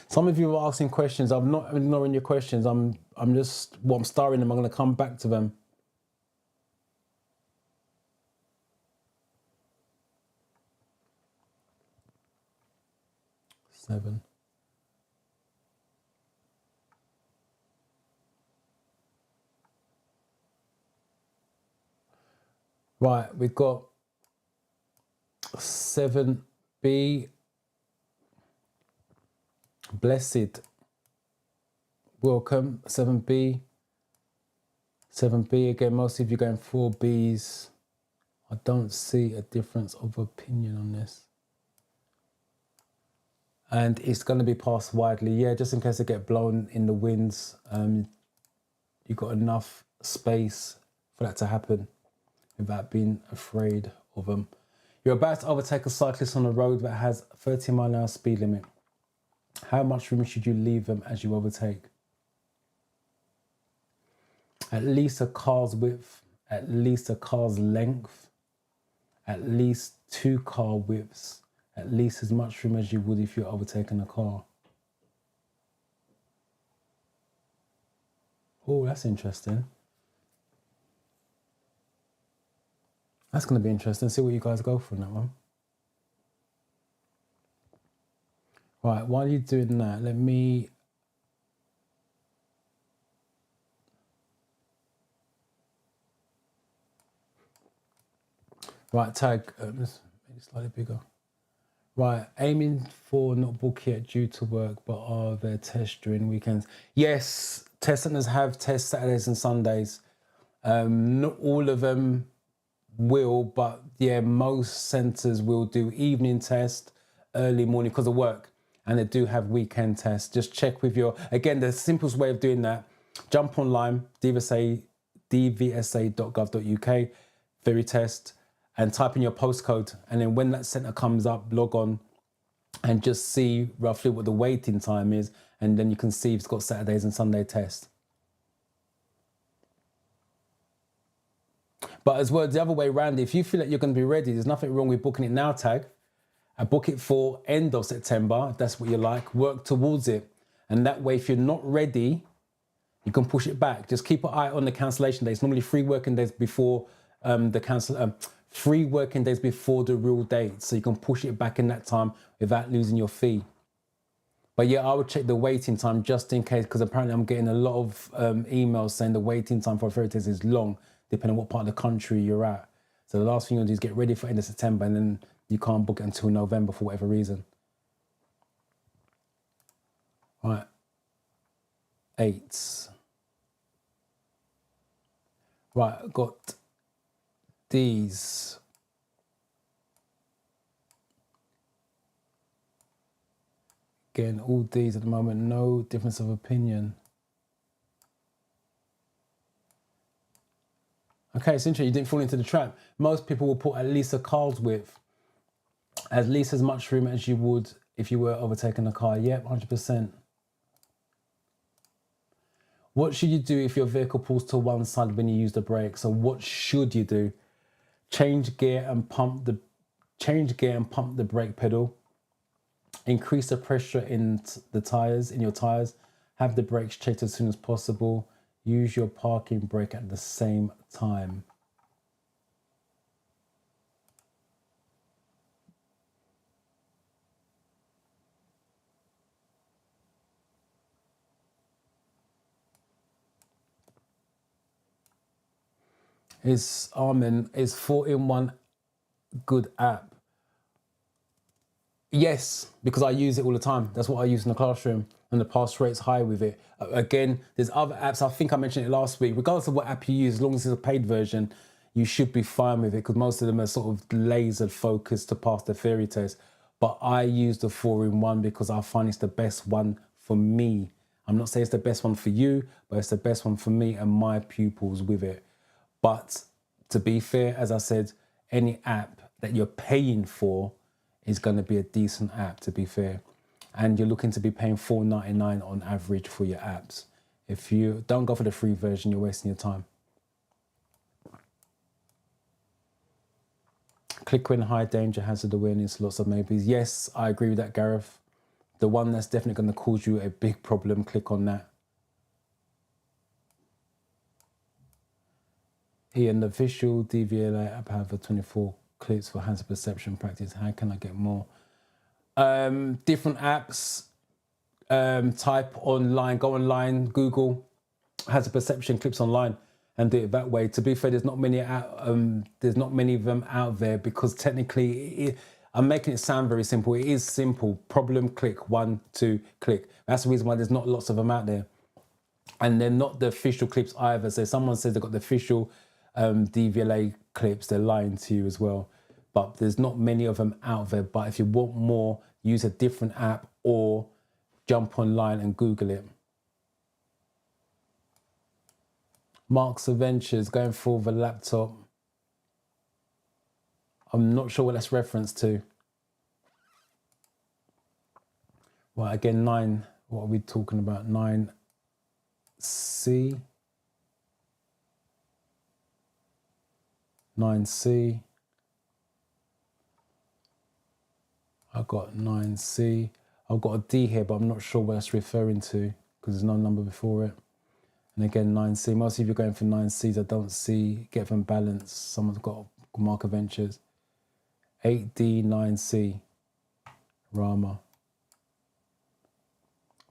Some of you are asking questions. I'm not ignoring your questions. I'm just, what I'm starring them, I'm going to come back to them. Seven. Right, we've got 7B. Blessed. Welcome, 7B. 7B again, most of you going 4Bs. I don't see a difference of opinion on this. And it's going to be passed widely. Yeah, just in case they get blown in the winds, you've got enough space for that to happen without being afraid of them. You're about to overtake a cyclist on a road that has 30-mile-an-hour speed limit. How much room should you leave them as you overtake? At least a car's width, at least a car's length, at least 2 car widths, at least as much room as you would if you're overtaking a car. Oh, that's interesting. That's going to be interesting. See what you guys go for on that one. Right, while you're doing that, let me... Right, tag, let's make it slightly bigger. Right, aiming for not book yet due to work, but are there tests during weekends? Yes, test centers have tests Saturdays and Sundays. Not all of them will, but yeah, most centers will do evening test, early morning because of work, and they do have weekend tests. Just check with your, again, the simplest way of doing that, jump online, dvsa.gov.uk, Ferry test, and type in your postcode, and then when that center comes up, log on and just see roughly what the waiting time is, and then you can see if it's got Saturdays and Sunday tests. But as well, the other way around, if you feel like you're going to be ready, there's nothing wrong with booking it now tag. I book it for end of September, if that's what you like, work towards it. And that way, if you're not ready, you can push it back. Just keep an eye on the cancellation days. Normally 3 working days before 3 working days before the real date. So you can push it back in that time without losing your fee. But yeah, I would check the waiting time just in case, because apparently I'm getting a lot of emails saying the waiting time for a ferry test is long, depending on what part of the country you're at. So the last thing you want to do is get ready for end of September and then you can't book it until November for whatever reason. Right, 8. Right, I've got these. Again, all these at the moment, no difference of opinion. Okay, it's interesting, you didn't fall into the trap. Most people will put at least a car's width, at least as much room as you would if you were overtaking a car. Yep, 100%. What should you do if your vehicle pulls to one side when you use the brake? So what should you do? Change gear and pump the brake pedal. Increase the pressure in the tires, in your tires. Have the brakes checked as soon as possible. Use your parking brake at the same time. Is Armin, is 4-in-1 good app? Yes, because I use it all the time. That's what I use in the classroom, and the pass rate's high with it. Again, there's other apps. I think I mentioned it last week. Regardless of what app you use, as long as it's a paid version, you should be fine with it, because most of them are sort of laser focused to pass the theory test. But I use the 4-in-1 because I find it's the best one for me. I'm not saying it's the best one for you, but it's the best one for me and my pupils with it. But to be fair, as I said, any app that you're paying for is going to be a decent app, to be fair. And you're looking to be paying $4.99 on average for your apps. If you don't go for the free version, you're wasting your time. Click when high danger, hazard awareness, lots of maybes. Yes, I agree with that, Gareth. The one that's definitely going to cause you a big problem, click on that. Ian, the visual DVLA app have 24 clips for hazard perception practice. How can I get more? Different apps. Type online, go online, Google hazard perception clips online, and do it that way. To be fair, there's not many of them out there, because technically, I'm making it sound very simple. It is simple. Problem, click, 1, 2, click. That's the reason why there's not lots of them out there. And they're not the official clips either. So if someone says they've got the official DVLA clips, they're lying to you as well. But there's not many of them out there. But if you want more, use a different app or jump online and Google it. Mark's Adventures, going for the laptop. I'm not sure what that's reference to. Well, again, 9, what are we talking about? 9C. 9C. I've got 9C. I've got a D here, but I'm not sure what that's referring to, because there's no number before it. And again, 9C. Most of you are going for 9Cs. I don't see Get Them Balance. Someone's got Mark Adventures. 8D, 9C. Rama.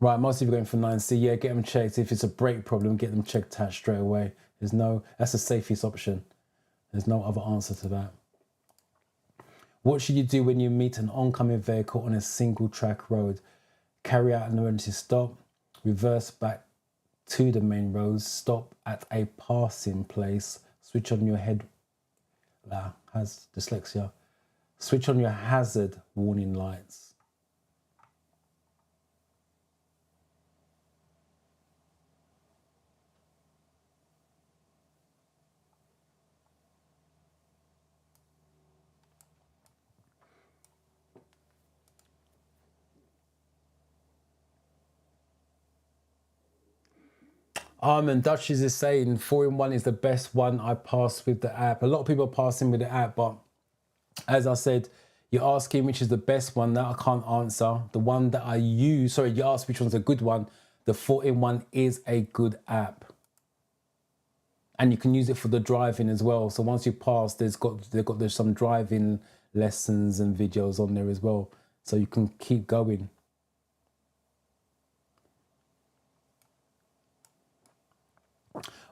Right, most of you are going for 9C. Yeah, get them checked. If it's a brake problem, get them checked out straight away. That's the safest option. There's no other answer to that. What should you do when you meet an oncoming vehicle on a single track road? Carry out an emergency stop, reverse back to the main road, stop at a passing place, switch on your switch on your hazard warning lights. And Duchess is saying 4-in-1 is the best one. I pass with the app. A lot of people are passing with the app, but as I said, you're asking which is the best one. That I can't answer. The one that I use, sorry, you asked which one's a good one. The 4-in-1 is a good app. And you can use it for the driving as well. So once you pass, there's some driving lessons and videos on there as well. So you can keep going.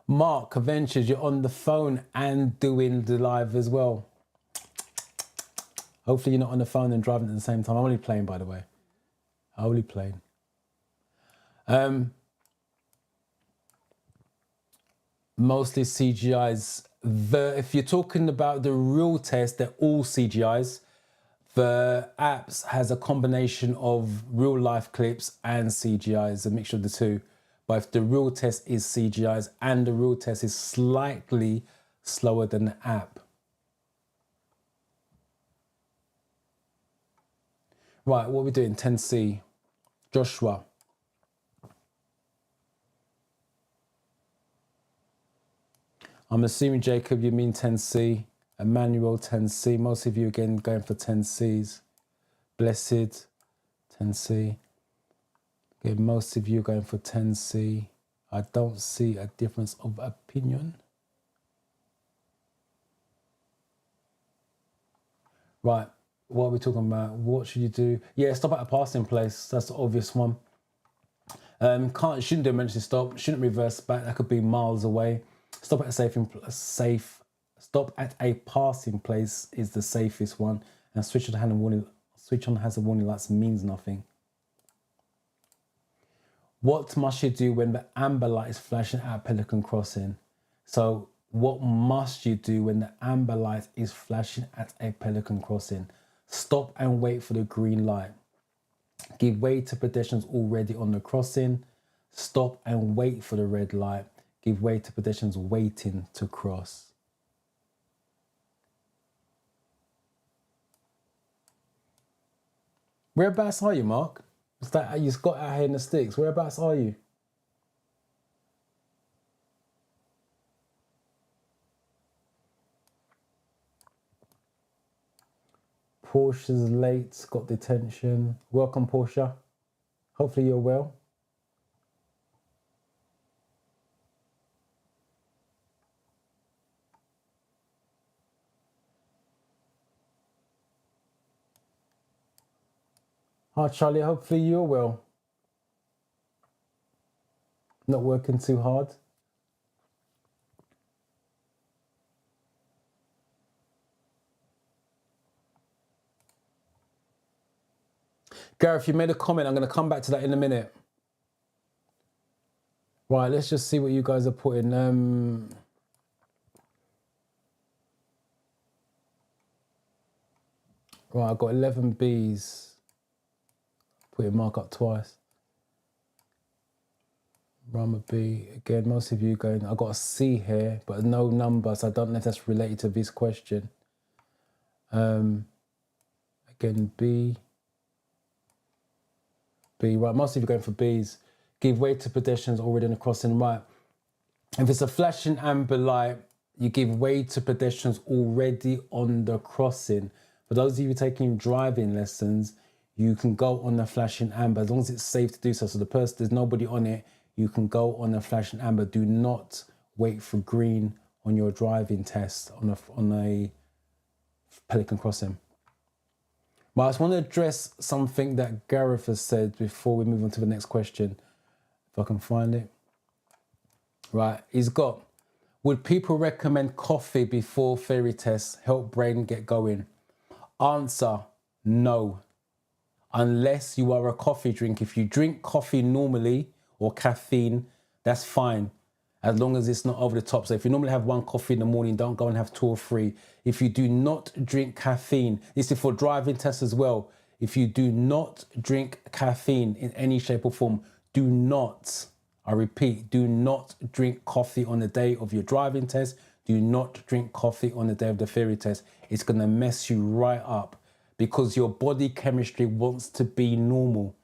Mark Adventures, you're on the phone and doing the live as well. Hopefully you're not on the phone and driving at the same time. I'm only playing, by the way. I'm only playing. Mostly CGIs. If you're talking about the real test, they're all CGIs. The apps has a combination of real life clips and CGIs, a mixture of the two. But if the real test is CGIs and the real test is slightly slower than the app. Right, what are we doing? 10C. Joshua. I'm assuming, Jacob, you mean 10C. Emmanuel, 10C. Most of you, again, going for 10Cs. Blessed, 10C. Again, most of you going for 10C. I don't see a difference of opinion. Right, what are we talking about? What should you do? Yeah, stop at a passing place. That's the obvious one. Shouldn't do emergency stop. Shouldn't reverse back. That could be miles away. Stop at a safe Stop at a passing place is the safest one, and switch on hazard warning lights means nothing. What must you do when the amber light is flashing at Pelican Crossing? So what must you do when the amber light is flashing at a Pelican Crossing? Stop and wait for the green light. Give way to pedestrians already on the crossing. Stop and wait for the red light. Give way to pedestrians waiting to cross. Whereabouts are you, Mark? Is that you got out here in the sticks? Whereabouts are you? Portia's late, got detention. Welcome, Portia. Hopefully you're well. Hi, Charlie. Hopefully you're well. Not working too hard. Gareth, you made a comment. I'm going to come back to that in a minute. Right, let's just see what you guys are putting. Right, I've got 11 Bs. Put your mark up twice. Rama B. Again, most of you going, I've got a C here, but no number, so I don't know if that's related to this question. Again, B. B, right, most of you going for Bs. Give way to pedestrians already in the crossing, right. If it's a flashing amber light, you give way to pedestrians already on the crossing. For those of you taking driving lessons, you can go on the flashing amber as long as it's safe to do so. So the person, there's nobody on it, you can go on the flashing amber. Do not wait for green on your driving test on a Pelican Crossing. But I just want to address something that Gareth has said before we move on to the next question. If I can find it. Right, he's got, would people recommend coffee before ferry tests, help brain get going? Answer, no. Unless you are a coffee drinker. If you drink coffee normally or caffeine, that's fine. As long as it's not over the top. So if you normally have one coffee in the morning, don't go and have 2 or 3. If you do not drink caffeine, this is for driving tests as well. If you do not drink caffeine in any shape or form, do not, I repeat, do not drink coffee on the day of your driving test. Do not drink coffee on the day of the ferry test. It's going to mess you right up because your body chemistry wants to be normal.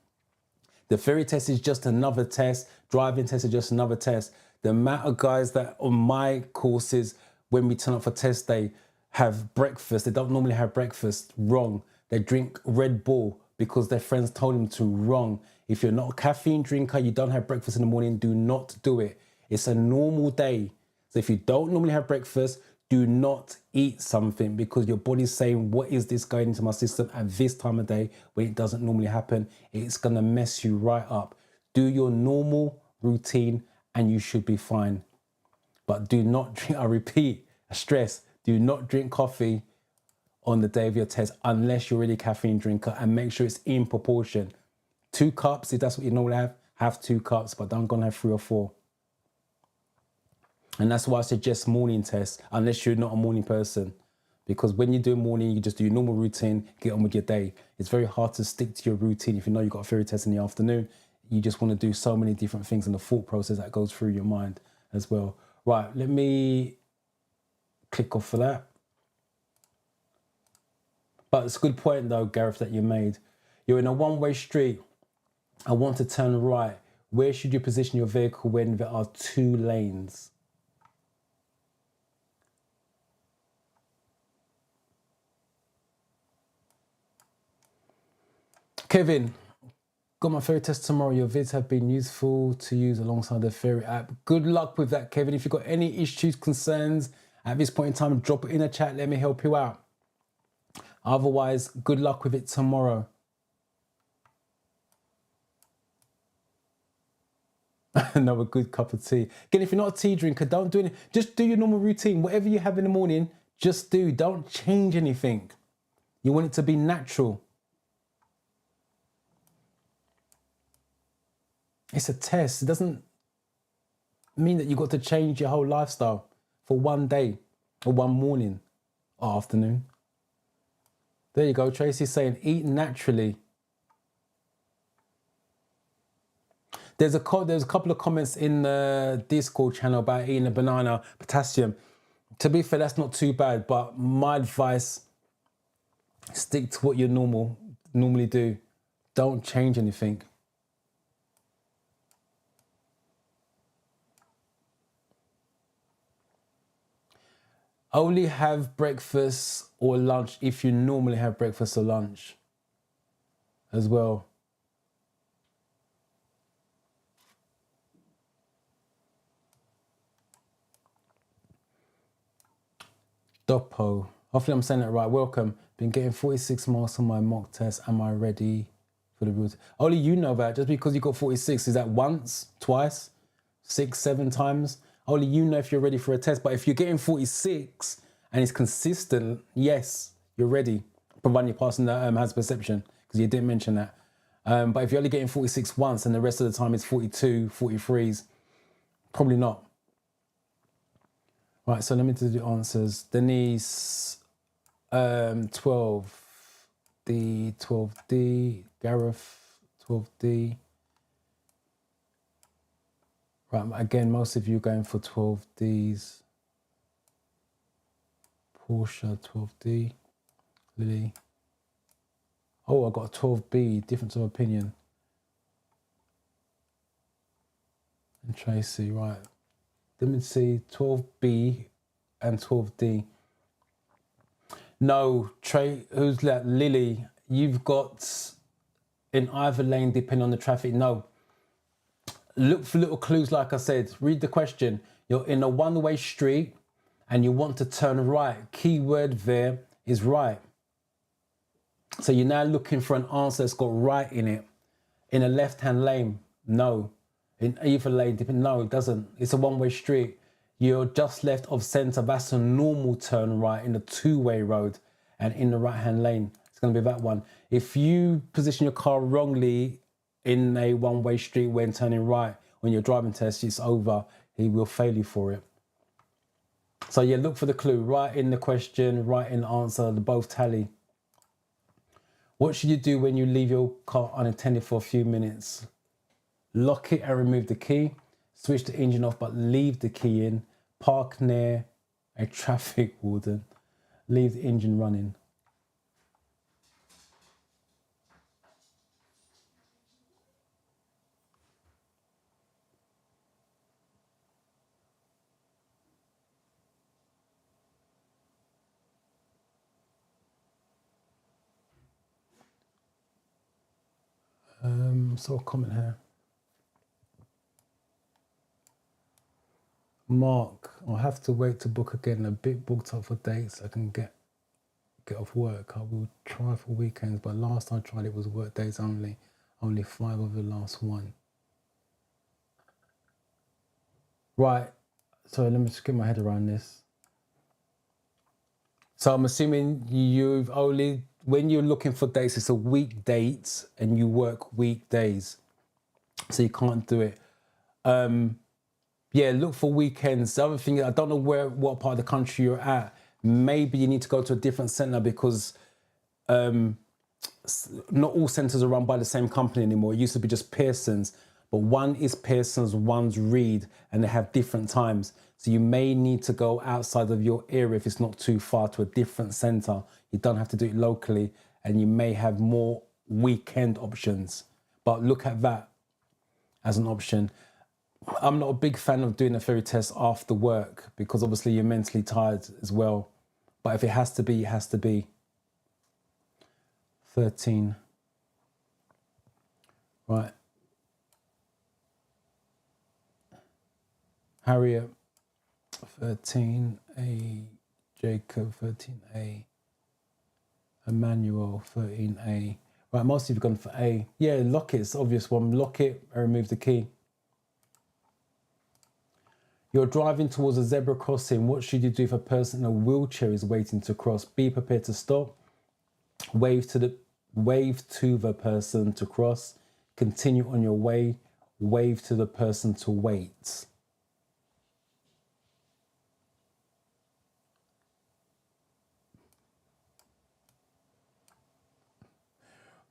The ferry test is just another test. Driving test is just another test. The amount of guys that on my courses, when we turn up for test day, have breakfast. They don't normally have breakfast. Wrong. They drink Red Bull because their friends told them to. Wrong. If you're not a caffeine drinker, you don't have breakfast in the morning, do not do it. It's a normal day. So if you don't normally have breakfast, do not eat something because your body's saying, what is this going into my system at this time of day when it doesn't normally happen? It's going to mess you right up. Do your normal routine and you should be fine. But do not drink, I repeat, I stress, do not drink coffee on the day of your test unless you're really a caffeine drinker, and make sure it's in proportion. 2 cups, if that's what you normally have 2 cups, but don't go and have 3 or 4. And that's why I suggest morning tests, unless you're not a morning person. Because when you do morning, you just do your normal routine, get on with your day. It's very hard to stick to your routine if you know you've got a ferry test in the afternoon. You just want to do so many different things, and the thought process that goes through your mind as well. Right, let me click off for that. But it's a good point though, Gareth, that you made. You're in a one-way street. I want to turn right. Where should you position your vehicle when there are 2 lanes? Kevin, got my ferry test tomorrow. Your vids have been useful to use alongside the ferry app. Good luck with that, Kevin. If you've got any issues, concerns at this point in time, drop it in the chat. Let me help you out. Otherwise, good luck with it tomorrow. No, a good cup of tea. Again, if you're not a tea drinker, don't do anything. Just do your normal routine. Whatever you have in the morning, just do. Don't change anything. You want it to be natural. It's a test. It doesn't mean that you've got to change your whole lifestyle for one day or one morning or afternoon. There you go. Tracy's saying eat naturally. There's a couple of comments in the Discord channel about eating a banana, potassium. To be fair, that's not too bad, but my advice, stick to what you normally do. Don't change anything. Only have breakfast or lunch if you normally have breakfast or lunch as well. Doppo. Hopefully I'm saying that right. Welcome. Been getting 46 marks on my mock test. Am I ready for the route? Only you know that. Just because you got 46, is that once, twice, 6, 7 times? Only you know if you're ready for a test. But if you're getting 46 and it's consistent, yes, you're ready. Providing you're passing the hazard perception, because you didn't mention that. But if you're only getting 46 once and the rest of the time it's 42, 43s, probably not. Right, so let me do the answers. Denise, 12D, 12D. Gareth, 12D. Right, again, most of you are going for 12Ds. Portia, 12D. Lily. Oh, I got a 12B, difference of opinion. And Tracy, right. Let me see, 12B and 12D. No, Trey, who's that? Lily, you've got in either lane depending on the traffic. No. Look for little clues, like I said. Read the question. You're in a one-way street and you want to turn right. Keyword there is right. So you're now looking for an answer that's got right in it. In a left-hand lane, no. In either lane, no, it doesn't. It's a one-way street. You're just left of centre. That's a normal turn right in a two-way road. And in the right-hand lane, it's going to be that one. If you position your car wrongly in a one-way street when turning right on your driving test, it's over. He will fail you for it. So yeah, look for the clue. Right in the question, right in the answer. They both tally. What should you do when you leave your car unattended for a few minutes? Lock it and remove the key. Switch the engine off but leave the key in. Park near a traffic warden. Leave the engine running. Saw a comment here. Mark, I'll have to wait to book again. A bit booked up for dates. I can get off work. I will try for weekends, but last I tried it was work days only. Only 5 of the last one. Right. So let me just get my head around this. So I'm assuming you've only, when you're looking for dates, it's a week dates and you work weekdays. So you can't do it. Yeah, look for weekends. The other thing, I don't know what part of the country you're at. Maybe you need to go to a different centre because not all centres are run by the same company anymore. It used to be just Pearson's, but one is Pearson's, one's Reed, and they have different times. So you may need to go outside of your area if it's not too far to a different centre. You don't have to do it locally, and you may have more weekend options. But look at that as an option. I'm not a big fan of doing a ferry test after work because obviously you're mentally tired as well. But if it has to be, it has to be. 13. Right. Harriet, 13A. Jacob, 13A. Emmanuel, 13A. Right, most of you have gone for A. Yeah, lock it. It's the obvious one. Lock it and remove the key. You're driving towards a zebra crossing. What should you do if a person in a wheelchair is waiting to cross? Be prepared to stop. Wave to the person to cross. Continue on your way. Wave to the person to wait.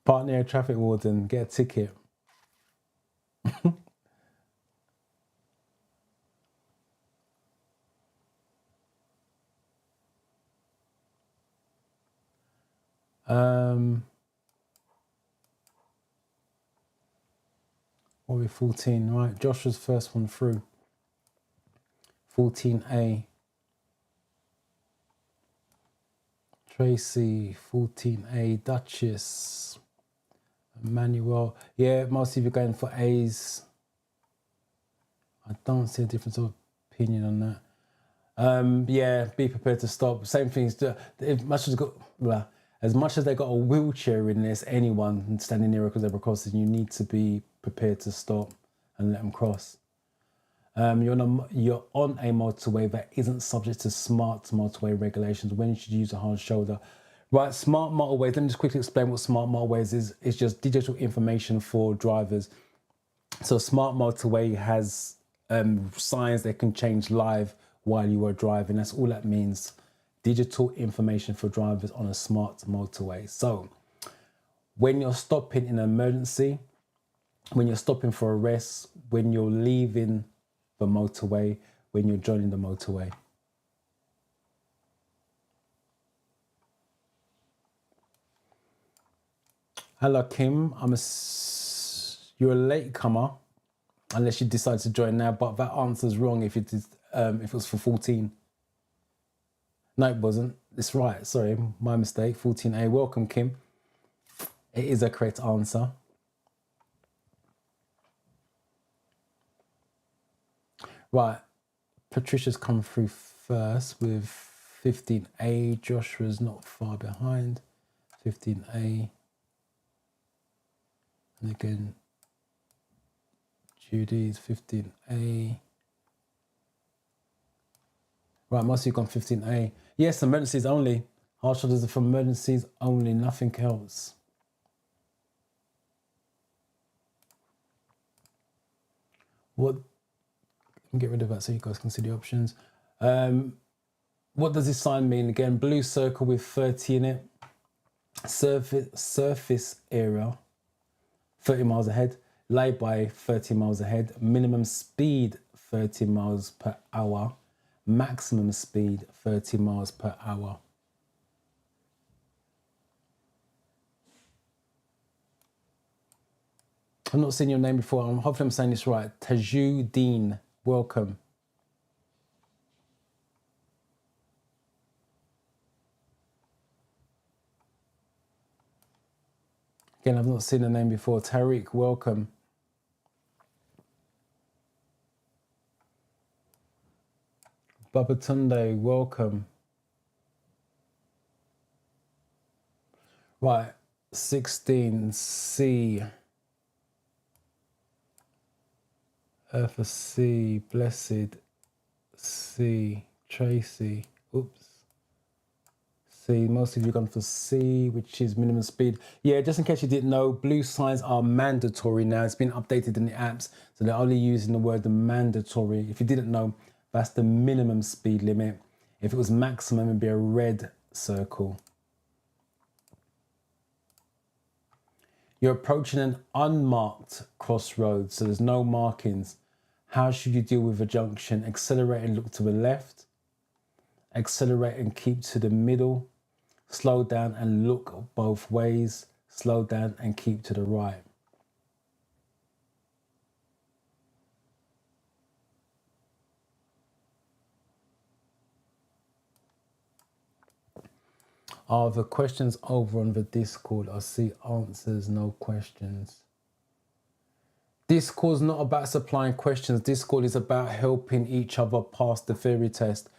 Partner a traffic warden, get a ticket. What are we, 14, right? Joshua's first one through. 14A. Tracy, 14A. Duchess. Emmanuel. Yeah, most of you are going for A's. I don't see a difference of opinion on that. Yeah, be prepared to stop. Same things. As much as they got a wheelchair in this, anyone standing near a zebra crossing, you need to be prepared to stop and let them cross. You're on a motorway that isn't subject to smart motorway regulations. When should you use a hard shoulder? Right, smart motorways. Let me just quickly explain what smart motorways is. It's just digital information for drivers. So smart motorway has signs that can change live while you are driving. That's all that means. Digital information for drivers on a smart motorway. So when you're stopping in an emergency, when you're stopping for a rest, when you're leaving the motorway, when you're joining the motorway. Hello, Kim. You're a latecomer, unless you decide to join now. But that answer's wrong if it was for 14. No, it wasn't. It's right. Sorry, my mistake. 14A. Welcome, Kim. It is a correct answer. Right. Patricia's come through first with 15A. Joshua's not far behind. 15A. And again, Judy's 15A. Right, most of you gone 15A. Yes, emergencies only. Hard shoulders are for emergencies only, nothing else. What? Get rid of that so you guys can see the options. What does this sign mean? Again, blue circle with 30 in it. Surface area, 30 miles ahead. Lay-by, 30 miles ahead. Minimum speed, 30 miles per hour. Maximum speed, 30 miles per hour. I've not seen your name before. Hopefully I'm saying this right. Tajuddin, welcome. Again, I've not seen the name before. Tariq, welcome. Babatunde, welcome. Right, 16C. Eartha C, Blessed C, Tracy. Oops. C, most of you gone for C, which is minimum speed. Yeah, just in case you didn't know, blue signs are mandatory now. It's been updated in the apps, so they're only using the word mandatory. If you didn't know, that's the minimum speed limit. If it was maximum, it'd be a red circle. You're approaching an unmarked crossroads, so there's no markings. How should you deal with a junction? Accelerate and look to the left. Accelerate and keep to the middle. Slow down and look both ways. Slow down and keep to the right. Are the questions over on the Discord? I see answers, no questions. Discord's not about supplying questions. Discord is about helping each other pass the theory test.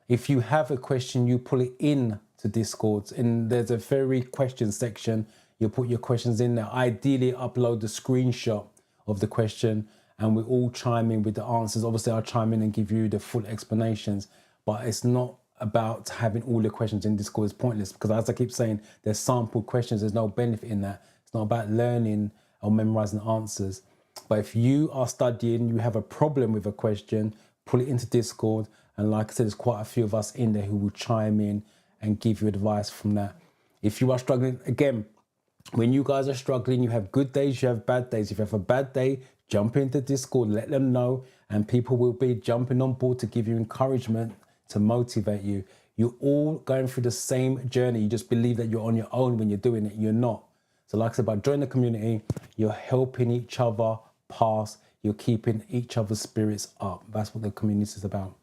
If you have a question, you pull it in to Discord, and there's a theory question section. You put your questions in there. Ideally, upload the screenshot of the question and we all chime in with the answers. Obviously, I'll chime in and give you the full explanations, but it's not about having all the questions in Discord. Is pointless, because as I keep saying, there's sample questions. There's no benefit in that. It's not about learning or memorizing answers. But if you are studying, you have a problem with a question, pull it into Discord. And like I said, there's quite a few of us in there who will chime in and give you advice from that. If you are struggling, again, when you guys are struggling, you have good days, you have bad days. If you have a bad day, jump into Discord, let them know, and people will be jumping on board to give you encouragement, to motivate you. You're all going through the same journey. You just believe that you're on your own when you're doing it. You're not. So like I said, by joining the community, you're helping each other pass. You're keeping each other's spirits up. That's what the community is about.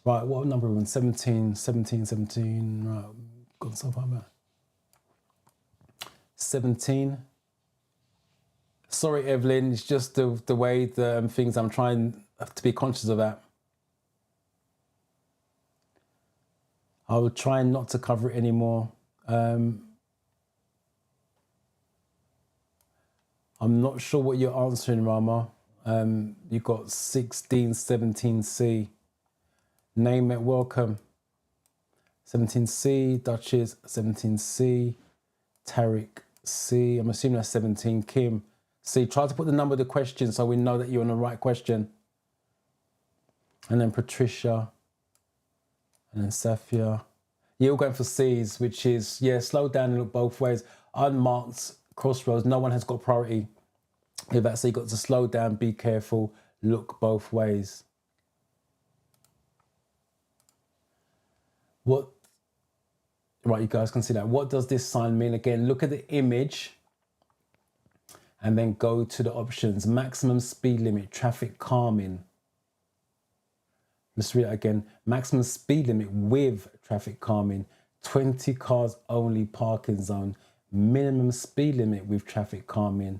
Right, what number are we on? 17, 17, 17. Right, got so far back. 17. Sorry, Evelyn, it's just the way the things I'm trying to be conscious of that. I will try not to cover it anymore. I'm not sure what you're answering, Rama. You got 16, 17C. Name it, welcome. 17C, Duchess, 17C, Tariq C. I'm assuming that's 17, Kim C. Try to put the number of the question so we know that you're on the right question. And then Patricia, and then Safia. You're all going for C's, which is, yeah, slow down and look both ways. Unmarked crossroads, no one has got priority. If that's so, you got to slow down, be careful, look both ways. What, right, you guys can see that. What does this sign mean? Again, look at the image and then go to the options. Maximum speed limit, traffic calming. Let's read it again. Maximum speed limit with traffic calming. 20 cars only parking zone. Minimum speed limit with traffic calming.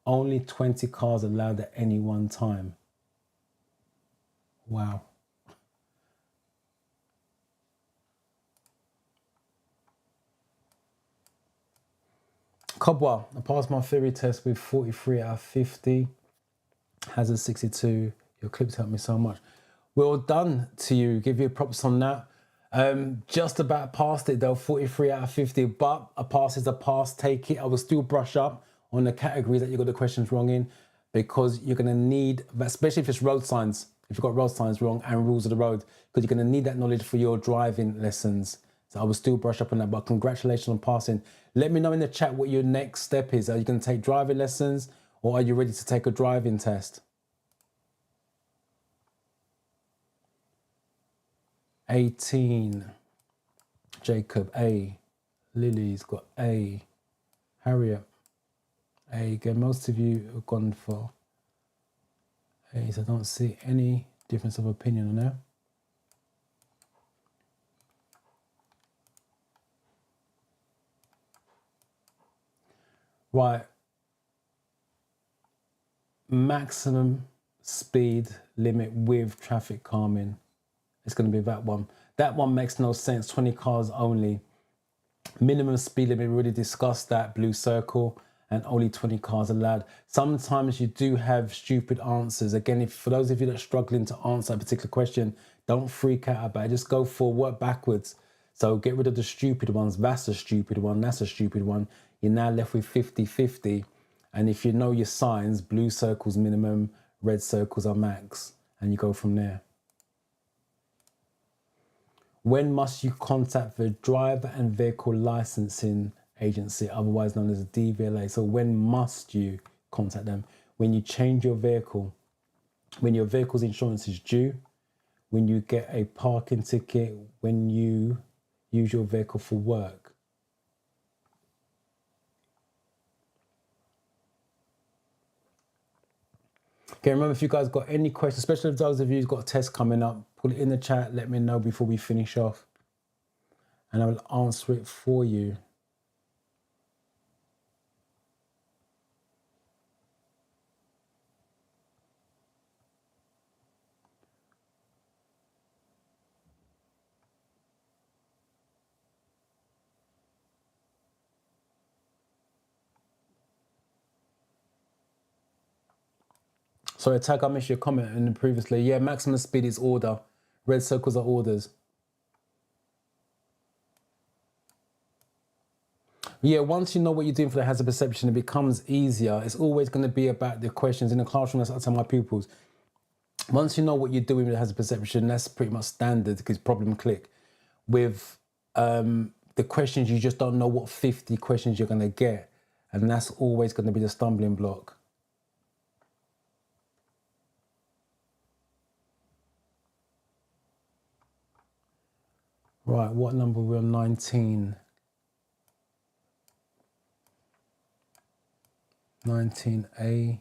Only 20 cars allowed at any one time. Wow. Cobwa, I passed my theory test with 43 out of 50. Hazard 62. Your clips helped me so much. Well done to you. Give you props on that. Just about passed it though, 43 out of 50. But a pass is a pass. Take it. I will still brush up on the categories that you got the questions wrong in, because you're going to need, especially if it's road signs, if you've got road signs wrong and rules of the road, because you're going to need that knowledge for your driving lessons. So I will still brush up on that, but congratulations on passing. Let me know in the chat what your next step is. Are you going to take driving lessons, or are you ready to take a driving test? 18. Jacob, A. Lily's got A. Harriet, A. Again, most of you have gone for A, so I don't see any difference of opinion on there. Right, maximum speed limit with traffic calming. It's going to be that one. That one makes no sense. 20 cars only. Minimum speed limit, we already discussed that, blue circle, and only 20 cars allowed. Sometimes you do have stupid answers. Again, if for those of you that are struggling to answer a particular question, don't freak out about it. Just go for work backwards. So get rid of the stupid ones. That's a stupid one. That's a stupid one. You're now left with 50-50. And if you know your signs, blue circles minimum, red circles are max. And you go from there. When must you contact the driver and vehicle licensing agency, otherwise known as a DVLA? So when must you contact them? When you change your vehicle, when your vehicle's insurance is due, when you get a parking ticket, when you use your vehicle for work. Okay, remember, if you guys got any questions, especially if those of you who've got a test coming up, put it in the chat, let me know before we finish off, and I will answer it for you. Sorry, Tag, I missed your comment in the previously. Yeah, maximum speed is order. Red circles are orders. Yeah, once you know what you're doing for the hazard perception, it becomes easier. It's always going to be about the questions in the classroom. That's what I tell my pupils. Once you know what you're doing with the hazard perception, that's pretty much standard because problem click. With the questions, you just don't know what 50 questions you're going to get. And that's always going to be the stumbling block. Right, what number are we on? 19. 19A.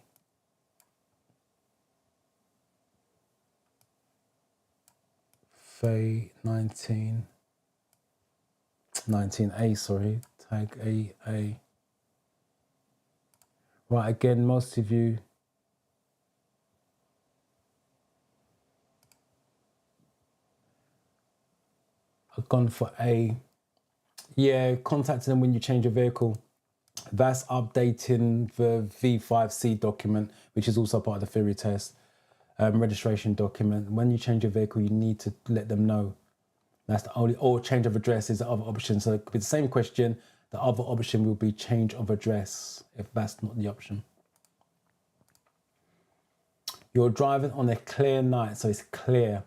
Faye, 19. 19A, sorry. Tag A. Right, again, most of you have gone for A. Yeah, contacting them when you change your vehicle. That's updating the V5C document, which is also part of the theory test, registration document. When you change your vehicle, you need to let them know. That's the only, or change of address is the other option. So it could be the same question. The other option will be change of address, if that's not the option. You're driving on a clear night, so it's clear.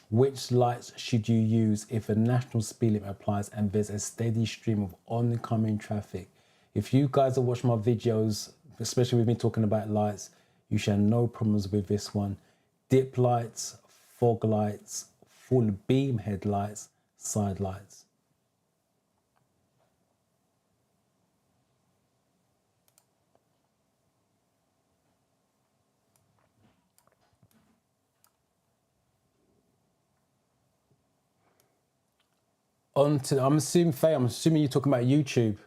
Which lights should you use if a national speed limit applies and there's a steady stream of oncoming traffic? If you guys have watched my videos, especially with me talking about lights, you should have no problems with this one. Dip lights, fog lights, full beam headlights, side lights. On to, I'm assuming, Faye, I'm assuming you're talking about YouTube.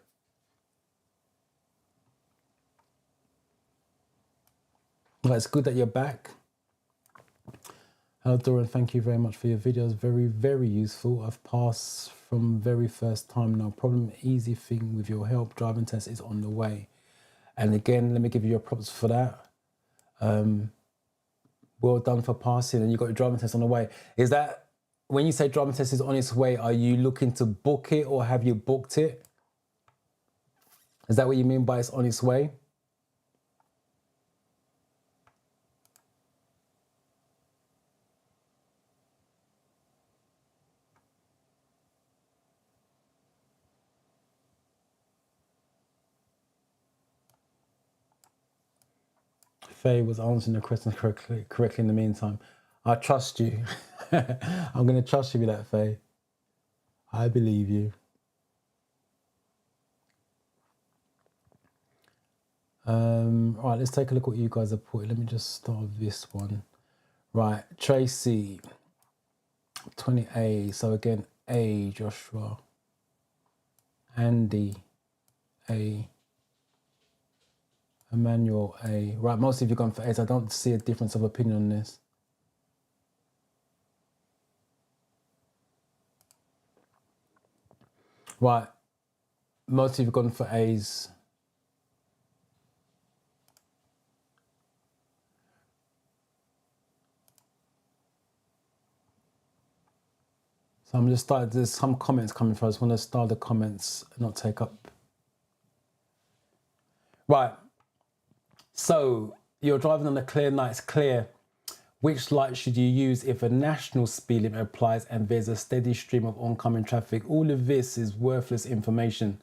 Well, it's good that you're back. Hello, Dorian, thank you very much for your videos. Very, very useful. I've passed from very first time, no problem. Easy thing with your help. Driving test is on the way. And again, let me give you your props for that. Well done for passing, and you got your driving test on the way. Is that, when you say driving test is on its way, are you looking to book it or have you booked it? Is that what you mean by it's on its way? Faye was answering the questions correctly in the meantime. I trust you. I'm going to trust you with that, Faye. I believe you. Right, let's take a look what you guys have put. Let me just start with this one. Right, Tracy, 20A. So again, A, Joshua. Andy, A. Emmanuel, A. Right, most of you gone for A's. I don't see a difference of opinion on this. Right, most of you gone for A's. So I'm just starting, there's some comments coming through. I just want to start the comments and not take up. Right, so you're driving on a clear night, it's clear. Which light should you use if a national speed limit applies and there's a steady stream of oncoming traffic? All of this is worthless information.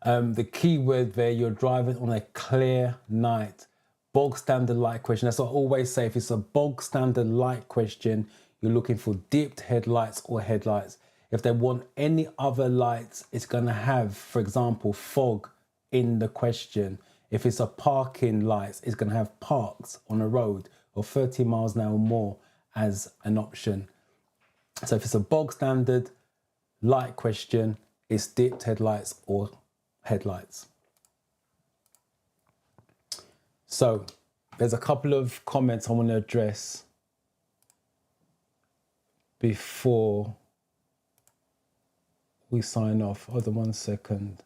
The key word there, you're driving on a clear night. Bog standard light question. That's what I always say. If it's a bog standard light question, you're looking for dipped headlights or headlights. If they want any other lights, it's going to have, for example, fog in the question. If it's a parking lights, it's going to have parks on a road or 30 miles an hour or more as an option. So if it's a bog standard light question, it's dipped headlights or headlights. So there's a couple of comments I want to address before we sign off. Hold on 1 second.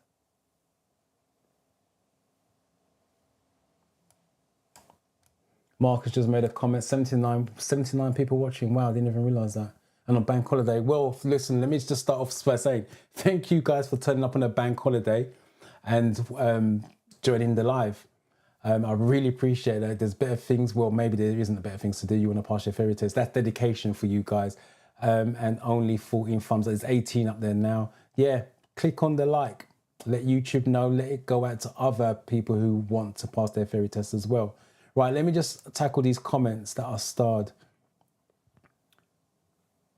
Marcus just made a comment. 79 people watching. Wow, I didn't even realize that. And on bank holiday. Well, listen, let me just start off by saying thank you guys for turning up on a bank holiday and joining the live. I really appreciate that. There's better things. Well, maybe there isn't better things to do. You want to pass your fairy test. That's dedication for you guys. And only 14 thumbs. There's 18 up there now. Yeah, click on the like. Let YouTube know. Let it go out to other people who want to pass their fairy test as well. Right, let me just tackle these comments that are starred.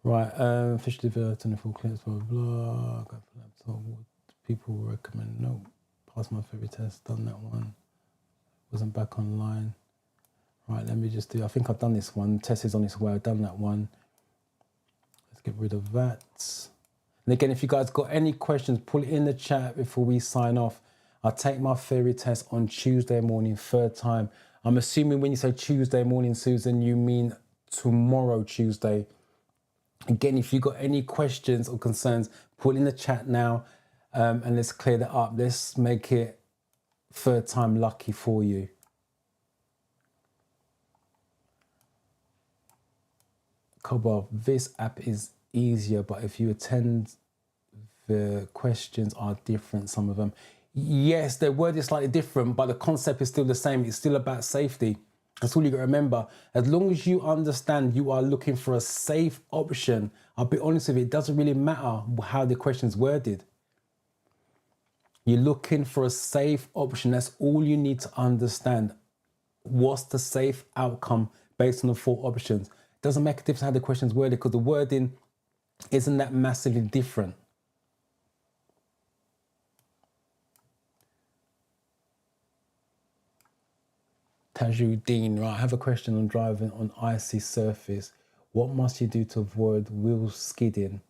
Right, fish liver, 24 clips, blah, blah, blah. Got the laptop. What people recommend? No, pass my fairy test. Done that one. Wasn't back online. Right, let me just do, I think I've done this one. Test is on its way. I've done that one. Let's get rid of that. And again, if you guys got any questions, put it in the chat before we sign off. I'll take my fairy test on Tuesday morning, third time. I'm assuming when you say Tuesday morning, Susan, you mean tomorrow, Tuesday. Again, if you got any questions or concerns, put in the chat now and let's clear that up. Let's make it third time lucky for you. Cobalt, this app is easier, but if you attend, the questions are different, some of them. Yes, the word is slightly different, but the concept is still the same. It's still about safety. That's all you got to remember. As long as you understand you are looking for a safe option, I'll be honest with you, it doesn't really matter how the question's worded. You're looking for a safe option. That's all you need to understand. What's the safe outcome based on the 4 options? It doesn't make a difference how the question's worded because the wording isn't that massively different. Tajuddin, right, I have a question on driving on icy surface. What must you do to avoid wheel skidding?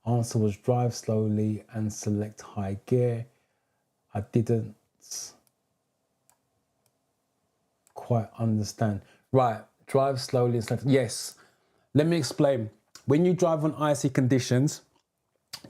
Answer was drive slowly and select high gear. I didn't quite understand. Right, drive slowly and select. Yes, let me explain. When you drive on icy conditions,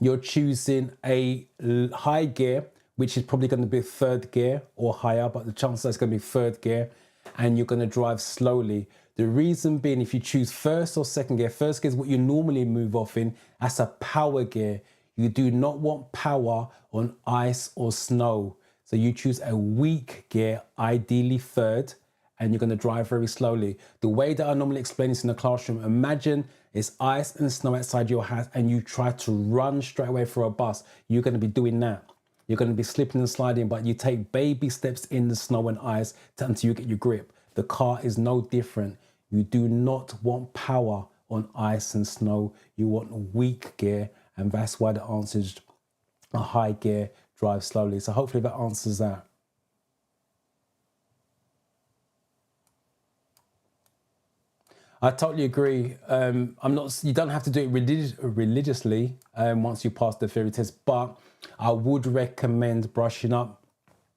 you're choosing a high gear, which is probably going to be 3rd gear or higher, but the chances are it's going to be 3rd gear, and you're going to drive slowly. The reason being, if you choose 1st or 2nd gear, 1st gear is what you normally move off in. That's a power gear. You do not want power on ice or snow. So you choose a weak gear, ideally 3rd, and you're going to drive very slowly. The way that I normally explain this in the classroom, imagine it's ice and snow outside your house and you try to run straight away for a bus. You're going to be doing that. You're going to be slipping and sliding, but you take baby steps in the snow and ice until you get your grip. The car is no different. You do not want power on ice and snow. You want weak gear, and that's why the answer is a high gear, drive slowly. So hopefully that answers that. I totally agree. You don't have to do it religiously once you pass the theory test, but I would recommend brushing up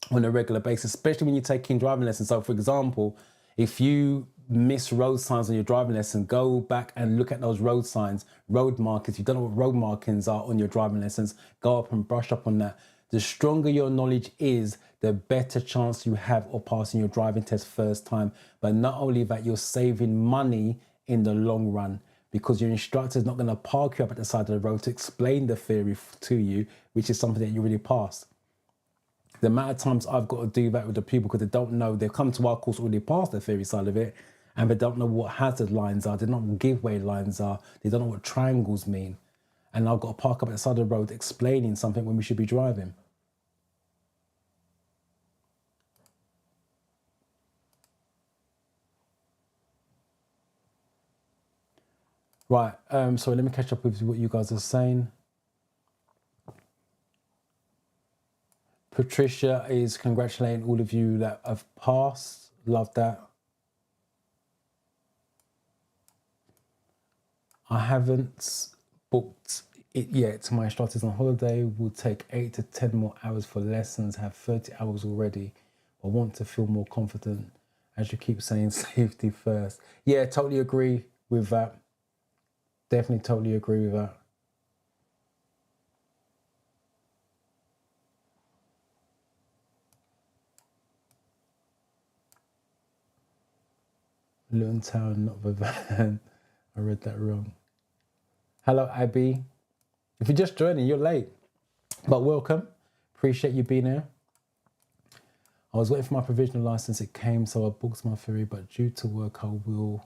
on a regular basis, especially when you're taking driving lessons. So for example, if you miss road signs on your driving lesson, go back and look at those road signs, road markings. If you don't know what road markings are on your driving lessons, go up and brush up on that. The stronger your knowledge is, the better chance you have of passing your driving test first time. But not only that, you're saving money in the long run because your instructor is not going to park you up at the side of the road to explain the theory to you, which is something that you really passed. The amount of times I've got to do that with the people because they don't know, they've come to our course already past the theory side of it, and they don't know what hazard lines are, they don't know what giveaway lines are, they don't know what triangles mean. And I've got to park up at the side of the road explaining something when we should be driving. Right, so let me catch up with what you guys are saying. Patricia is congratulating all of you that have passed. Love that. I haven't booked it yet. My instructor's on holiday. Will take 8 to 10 more hours for lessons. Have 30 hours already. I want to feel more confident. As you keep saying, safety first. Yeah, totally agree with that. Definitely totally agree with that. Luton Town, not Vivan. I read that wrong. Hello, Abby. If you're just joining, you're late. But welcome. Appreciate you being here. I was waiting for my provisional license. It came, so I booked my ferry. But due to work, I will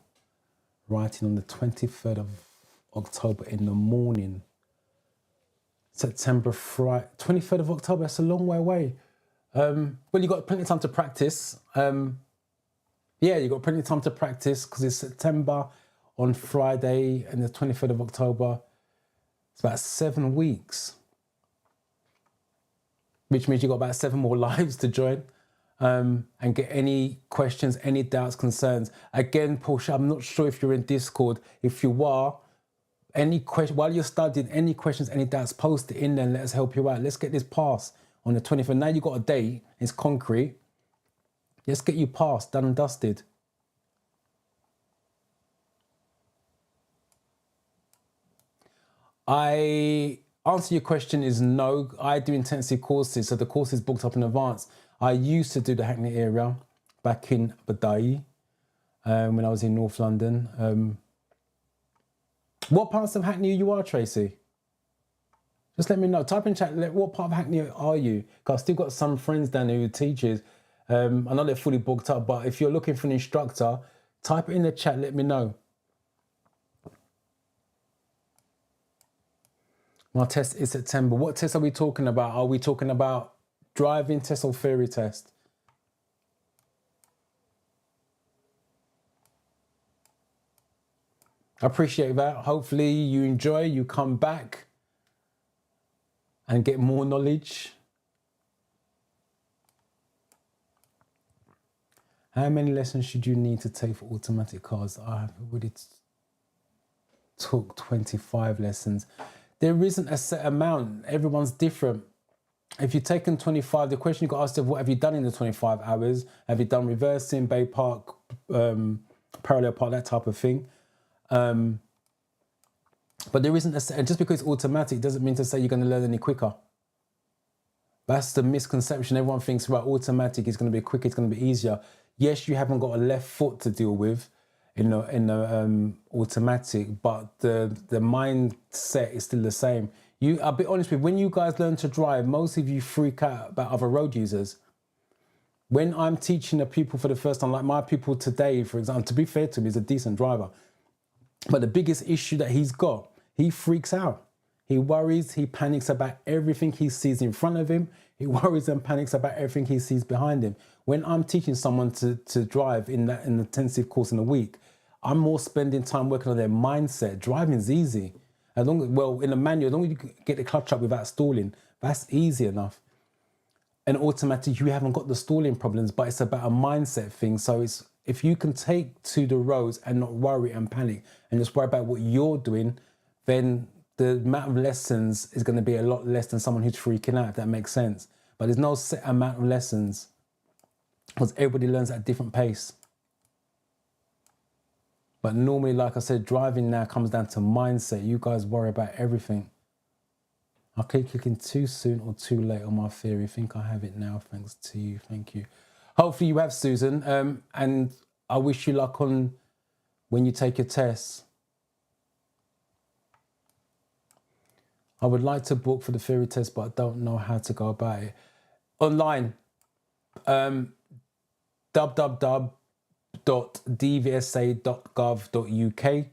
writing on the 23rd of October in the morning. September Friday, 23rd of October. That's a long way away. Well, you got plenty of time to practice. Yeah, you got plenty of time to practice because it's September on Friday and the 23rd of October. It's about 7 weeks, which means you got about 7 more lives to join and get any questions, any doubts, concerns. Again, Portia, I'm not sure if you're in Discord. If you are, any question while you're studying, any questions, any doubts, post it in there and let us help you out. Let's get this passed on the 23rd. Now you got a date, it's concrete. Let's get you passed, done and dusted. I answer your question is no. I do intensive courses, so the course is booked up in advance. I used to do the Hackney area back in Badai when I was in North London. What parts of Hackney you are, Tracy? Just let me know. Type in chat, what part of Hackney are you? Because I've still got some friends down there who teaches. I know they're fully booked up, but if you're looking for an instructor, type it in the chat, let me know. My test is September. What test are we talking about? Are we talking about driving test or theory test? I appreciate that. Hopefully you enjoy, you come back and get more knowledge. How many lessons should you need to take for automatic cars? I have already took 25 lessons. There isn't a set amount. Everyone's different. If you've taken 25, the question you got asked is, what have you done in the 25 hours? Have you done reversing, Bay Park, parallel park, that type of thing? But there isn't a set, and just because it's automatic doesn't mean to say you're going to learn any quicker. That's the misconception. Everyone thinks, right, automatic is going to be quicker, it's going to be easier. Yes, you haven't got a left foot to deal with in the automatic, but the mindset is still the same. I'll be honest with you, when you guys learn to drive, most of you freak out about other road users. When I'm teaching a pupil for the first time, like my pupil today, for example, to be fair to him, he's a decent driver. But the biggest issue that he's got, he freaks out. He worries, he panics about everything he sees in front of him. He worries and panics about everything he sees behind him. When I'm teaching someone to drive in an intensive course in a week, I'm more spending time working on their mindset. Driving's easy. In a manual, as long as you get the clutch up without stalling, that's easy enough. And automatic, you haven't got the stalling problems, but it's about a mindset thing. So it's, if you can take to the roads and not worry and panic and just worry about what you're doing, then the amount of lessons is going to be a lot less than someone who's freaking out, if that makes sense. But there's no set amount of lessons because everybody learns at a different pace. But normally, like I said, driving now comes down to mindset. You guys worry about everything. I keep clicking too soon or too late on my theory. I think I have it now, thanks to you. Thank you. Hopefully you have, Susan. And I wish you luck on when you take your tests. I would like to book for the theory test, but I don't know how to go about it. Online, www.dvsa.gov.uk,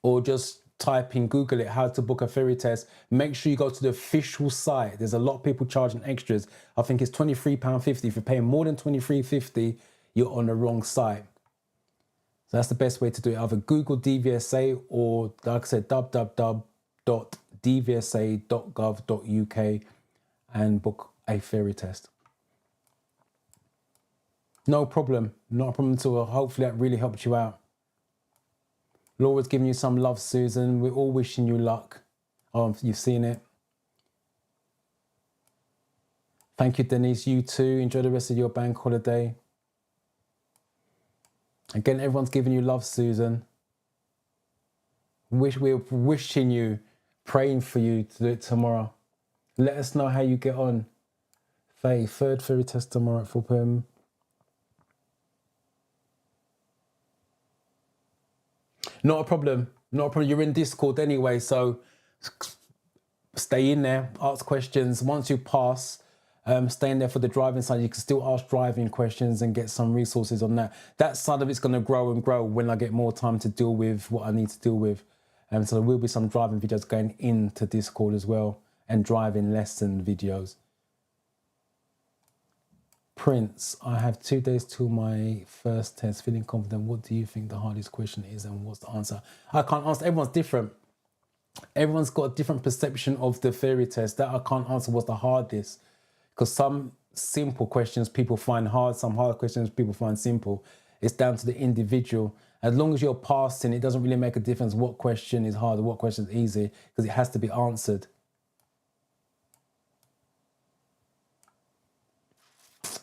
or just type in, Google it, how to book a theory test. Make sure you go to the official site. There's a lot of people charging extras. I think it's £23.50. If you're paying more than £23.50, you're on the wrong site. So that's the best way to do it. Either Google DVSA or, like I said, www.dvsa.gov.uk and book a theory test. No problem. Not a problem at all. Hopefully that really helped you out. Laura's giving you some love, Susan. We're all wishing you luck. Oh, you've seen it. Thank you, Denise. You too. Enjoy the rest of your bank holiday. Again, everyone's giving you love, Susan. We're wishing you, praying for you to do it tomorrow. Let us know how you get on. Faye, third theory test tomorrow at 4 p.m. Not a problem. Not a problem. You're in Discord anyway, so stay in there, ask questions. Once you pass, stay in there for the driving side. You can still ask driving questions and get some resources on that. That side of it's going to grow and grow when I get more time to deal with what I need to deal with. So there will be some driving videos going into Discord as well, and driving lesson videos. Prince, I have 2 days till my first test. Feeling confident. What do you think the hardest question is, and what's the answer? I can't answer. Everyone's different. Everyone's got a different perception of the theory test. That I can't answer what's the hardest, because some simple questions people find hard, some hard questions people find simple. It's down to the individual. As long as you're passing, it doesn't really make a difference what question is hard or what question is easy, because it has to be answered.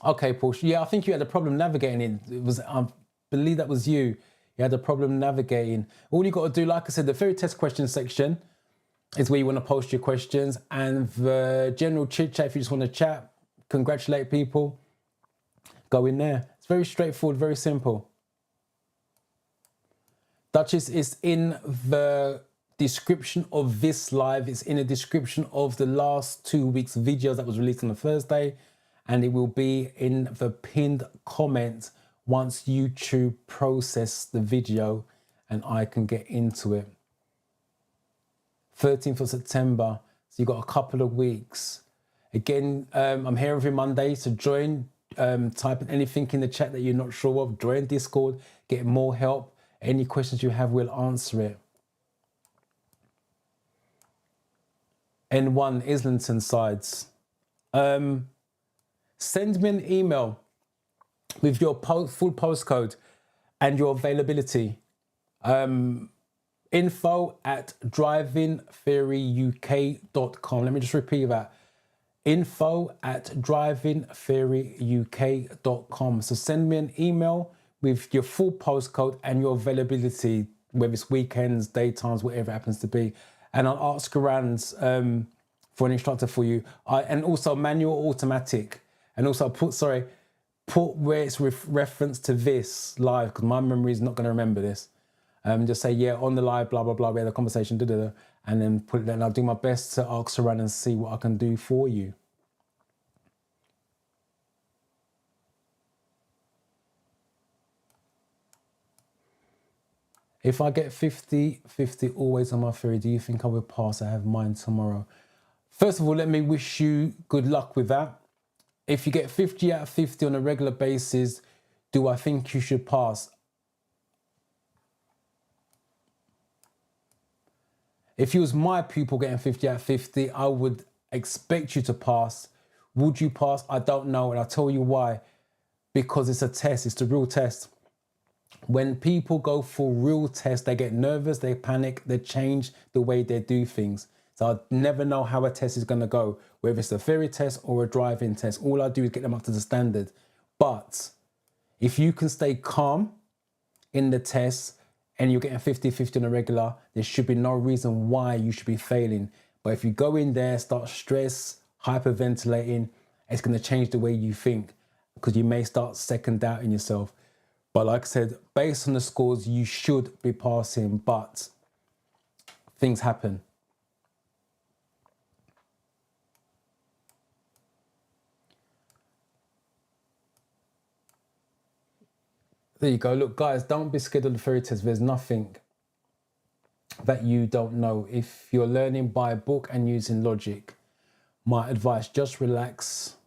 Okay, Porsche. Yeah, I think you had a problem navigating it. It was, I believe that was you. You had a problem navigating. All you got to do, like I said, the theory test question section is where you want to post your questions, and the general chit chat, if you just want to chat, congratulate people, go in there. It's very straightforward, very simple. Duchess, is in the description of this live. It's in the description of the last 2 weeks' videos that was released on a Thursday, and it will be in the pinned comment once YouTube process the video and I can get into it. 13th of September, so you've got a couple of weeks. Again, I'm here every Monday, so join, type in anything in the chat that you're not sure of, join Discord, get more help. Any questions you have, we'll answer it. N1 Islington sides. Send me an email with your full postcode and your availability. info@drivingtheoryuk.com. Let me just repeat that. info@drivingtheoryuk.com. So send me an email with your full postcode and your availability, whether it's weekends, daytimes, whatever it happens to be. And I'll ask around for an instructor for you. And also manual or automatic. And also put where it's reference to this live, because my memory is not going to remember this. Just say, yeah, on the live, blah, blah, blah, we had a conversation, and then put it there. And I'll do my best to ask around and see what I can do for you. If I get 50 always on my theory, do you think I will pass? I have mine tomorrow. First of all, let me wish you good luck with that. If you get 50 out of 50 on a regular basis, do I think you should pass? If you was my pupil getting 50 out of 50, I would expect you to pass. Would you pass? I don't know, and I'll tell you why. Because it's a test, it's the real test. When people go for real tests, they get nervous, they panic, they change the way they do things. So I never know how a test is going to go, whether it's a theory test or a driving test. All I do is get them up to the standard. But if you can stay calm in the test and you're getting 50-50 on a regular, there should be no reason why you should be failing. But if you go in there, start stress, hyperventilating, it's going to change the way you think, because you may start second doubting yourself. But like I said, based on the scores, you should be passing, but things happen. There you go. Look, guys, don't be scared of the theory test. There's nothing that you don't know. If you're learning by book and using logic, my advice, just relax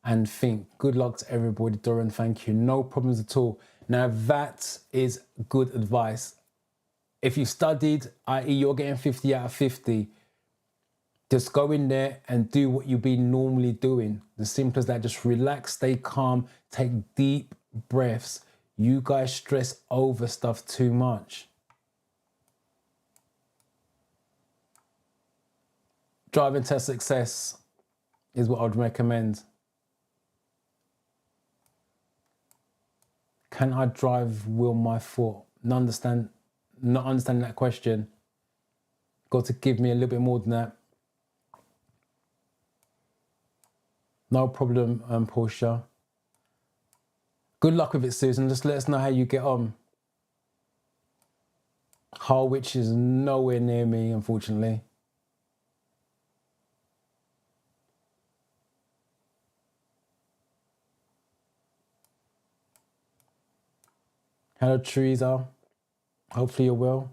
and think. Good luck to everybody, Dorian. Thank you. No problems at all. Now, that is good advice. If you studied, i.e. you're getting 50 out of 50, just go in there and do what you've been normally doing. The simple as that. Just relax, stay calm, take deep breaths. You guys stress over stuff too much. Driving test success is what I'd recommend. Can I drive with my foot? Not understanding that question. Got to give me a little bit more than that. No problem, Portia. Good luck with it, Susan. Just let us know how you get on. Harwich is nowhere near me, unfortunately. Hello, Teresa. Hopefully you're well.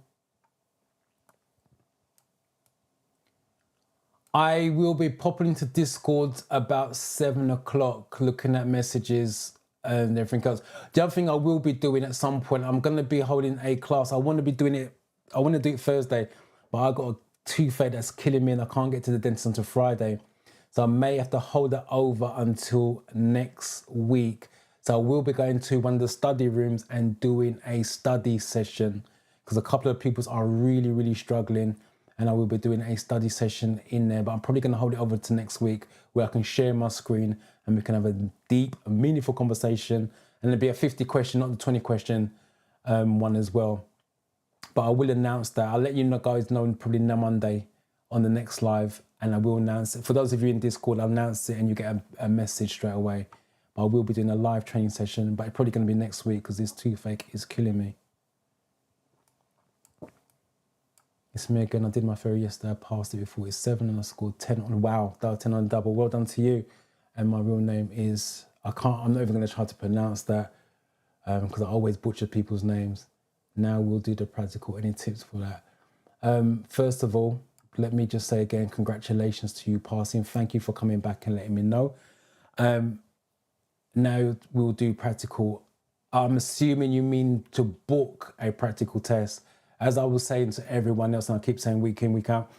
I will be popping into Discord about 7 o'clock, looking at messages and everything else. The other thing I will be doing at some point, I'm going to be holding a class. I want to do it Thursday, but I got a toothache that's killing me and I can't get to the dentist until Friday. So I may have to hold it over until next week. So I will be going to one of the study rooms and doing a study session because a couple of people are really, really struggling. And I will be doing a study session in there, but I'm probably going to hold it over to next week where I can share my screen and we can have a deep, meaningful conversation. And it'll be a 50 question, not the 20 question one as well. But I will announce that. I'll let you guys know probably on Monday on the next live. And I will announce it. For those of you in Discord, I'll announce it and you get a message straight away. But I will be doing a live training session, but it's probably going to be next week because this toothache is killing me. It's me again. I did my theory yesterday. I passed it with 47 and I scored 10 on, wow, 10 on double. Well done to you. And my real name is, I'm not even going to try to pronounce that because I always butcher people's names. Now we'll do the practical. Any tips for that? First of all, let me just say again, congratulations to you passing. Thank you for coming back and letting me know. Now we'll do practical. I'm assuming you mean to book a practical test. As I was saying to everyone else, and I keep saying week in, week out,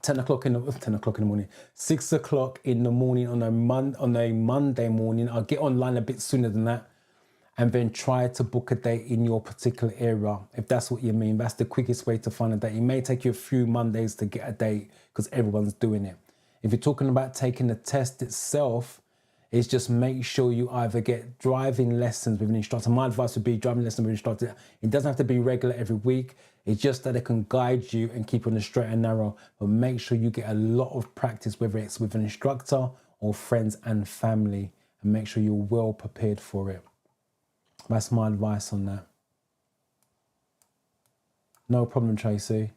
10 o'clock in the morning, 6 o'clock in the morning on a Monday morning. I'll get online a bit sooner than that and then try to book a date in your particular area. If that's what you mean, that's the quickest way to find a date. It may take you a few Mondays to get a date because everyone's doing it. If you're talking about taking the test itself, is just make sure you either get driving lessons with an instructor. My advice would be driving lessons with an instructor. It doesn't have to be regular every week. It's just that it can guide you and keep you on the straight and narrow. But make sure you get a lot of practice, whether it's with an instructor or friends and family, and make sure you're well prepared for it. That's my advice on that. No problem, Tracy.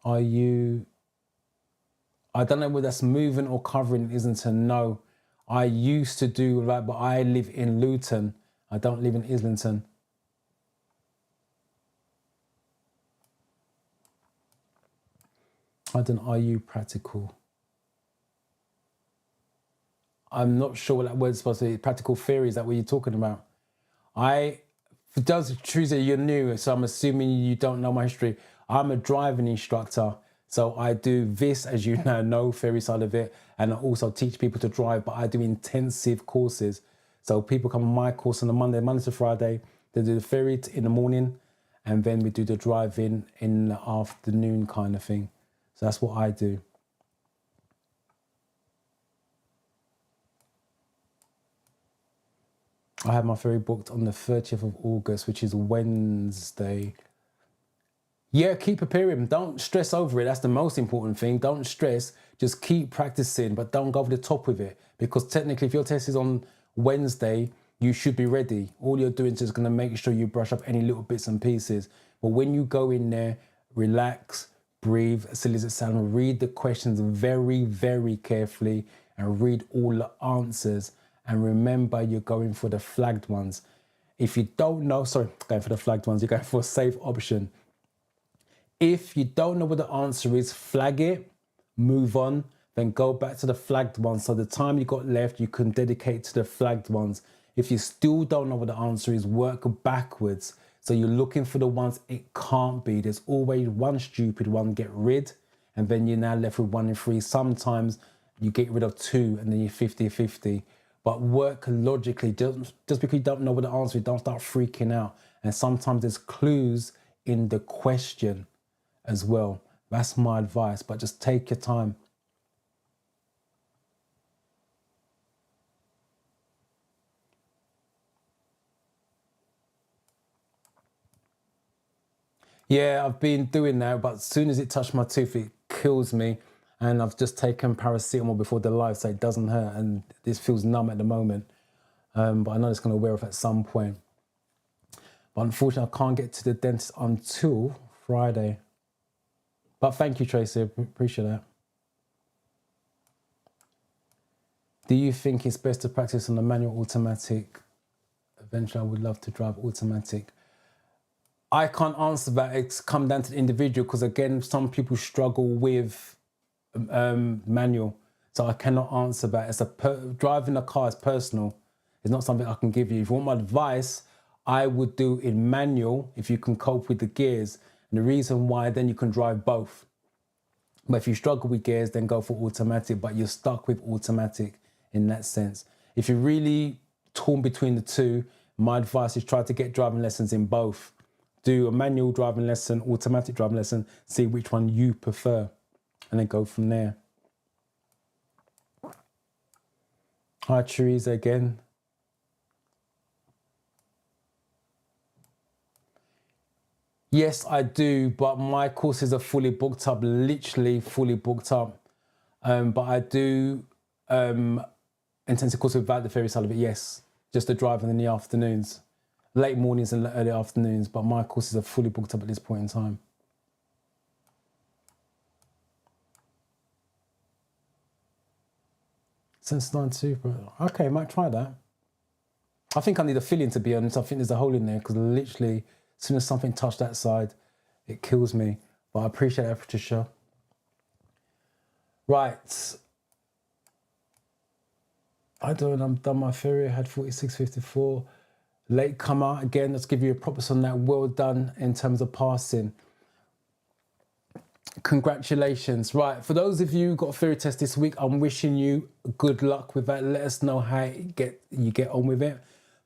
I don't know whether that's moving or covering, isn't a no. I used to do that, but I live in Luton. I don't live in Islington. I don't know, are you practical? I'm not sure what that word's supposed to be. Practical theory, is that what you're talking about? For those of Teresa, you're new, so I'm assuming you don't know my history. I'm a driving instructor, so I do this, as you now know, theory side of it, and I also teach people to drive, but I do intensive courses. So people come on my course on a Monday to Friday, they do the theory in the morning, and then we do the driving in the afternoon kind of thing. So that's what I do. I have my ferry booked on the 30th of August, which is Wednesday. Yeah, keep preparing. Don't stress over it. That's the most important thing. Don't stress. Just keep practicing, but don't go over the top with it. Because technically, if your test is on Wednesday, you should be ready. All you're doing is just going to make sure you brush up any little bits and pieces. But when you go in there, relax, breathe, silly as it sounds, read the questions very, very carefully and read all the answers. And remember, you're going for the flagged ones. If you don't know, going for the flagged ones, you're going for a safe option. If you don't know what the answer is, flag it, move on, then go back to the flagged ones. So the time you got left, you can dedicate to the flagged ones. If you still don't know what the answer is, work backwards. So you're looking for the ones it can't be. There's always one stupid one, get rid, and then you're now left with 1 in 3. Sometimes you get rid of 2 and then you're 50-50. But work logically. Just because you don't know what the answer is, don't start freaking out. And sometimes there's clues in the question as well. That's my advice, but just take your time. Yeah, I've been doing that, but as soon as it touched my tooth, it kills me. And I've just taken paracetamol before the live, so it doesn't hurt. And this feels numb at the moment. But I know it's going to wear off at some point. But unfortunately, I can't get to the dentist until Friday. But thank you, Tracy. Appreciate that. Do you think it's best to practice on the manual automatic? Eventually, I would love to drive automatic. I can't answer that. It's come down to the individual because, again, some people struggle with manual. So I cannot answer that. Driving a car is personal. It's not something I can give you. If you want my advice, I would do in manual if you can cope with the gears. And the reason why, then you can drive both. But if you struggle with gears, then go for automatic, but you're stuck with automatic in that sense. If you're really torn between the two, my advice is try to get driving lessons in both. Do a manual driving lesson, automatic driving lesson, see which one you prefer, and then go from there. Hi, Teresa again. Yes, I do, but my courses are fully booked up, literally fully booked up. But I do intensive course without the ferry side of it, yes. Just the driving in the afternoons, late mornings and early afternoons, but my courses are fully booked up at this point in time. Since 92, bro. Okay, might try that. I think I need a filling, to be honest. I think there's a hole in there because literally, as soon as something touched that side, it kills me. But I appreciate that, Patricia. Right. I'm done my ferry. I had 46.54. Late comer. Again, let's give you a props on that. Well done in terms of passing. Congratulations. Right. For those of you who got a ferry test this week, I'm wishing you good luck with that. Let us know how you get on with it.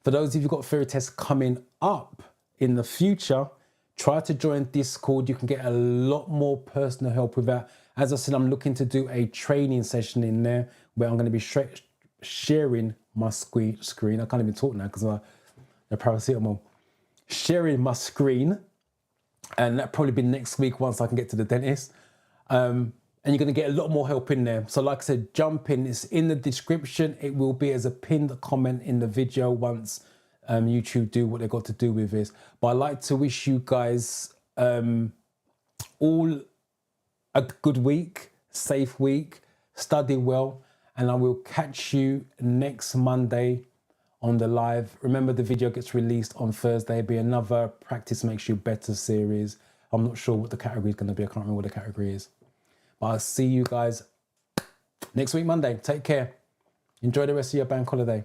For those of you who got a ferry test coming up in the future, try to join Discord. You can get a lot more personal help with that. As I said, I'm looking to do a training session in there where I'm going to be sharing my screen. I can't even talk now because of the paracetamol. Sharing my screen. And that'll probably be next week once I can get to the dentist. And you're going to get a lot more help in there. So like I said, jump in. It's in the description. It will be as a pinned comment in the video once YouTube do what they've got to do with this. But I'd like to wish you guys all a good week, safe week, study well, and I will catch you next Monday on the live. Remember, the video gets released on Thursday. It'll be another Practice Makes You Better series. I'm not sure what the category is going to be. I can't remember what the category is. But I'll see you guys next week, Monday. Take care. Enjoy the rest of your bank holiday.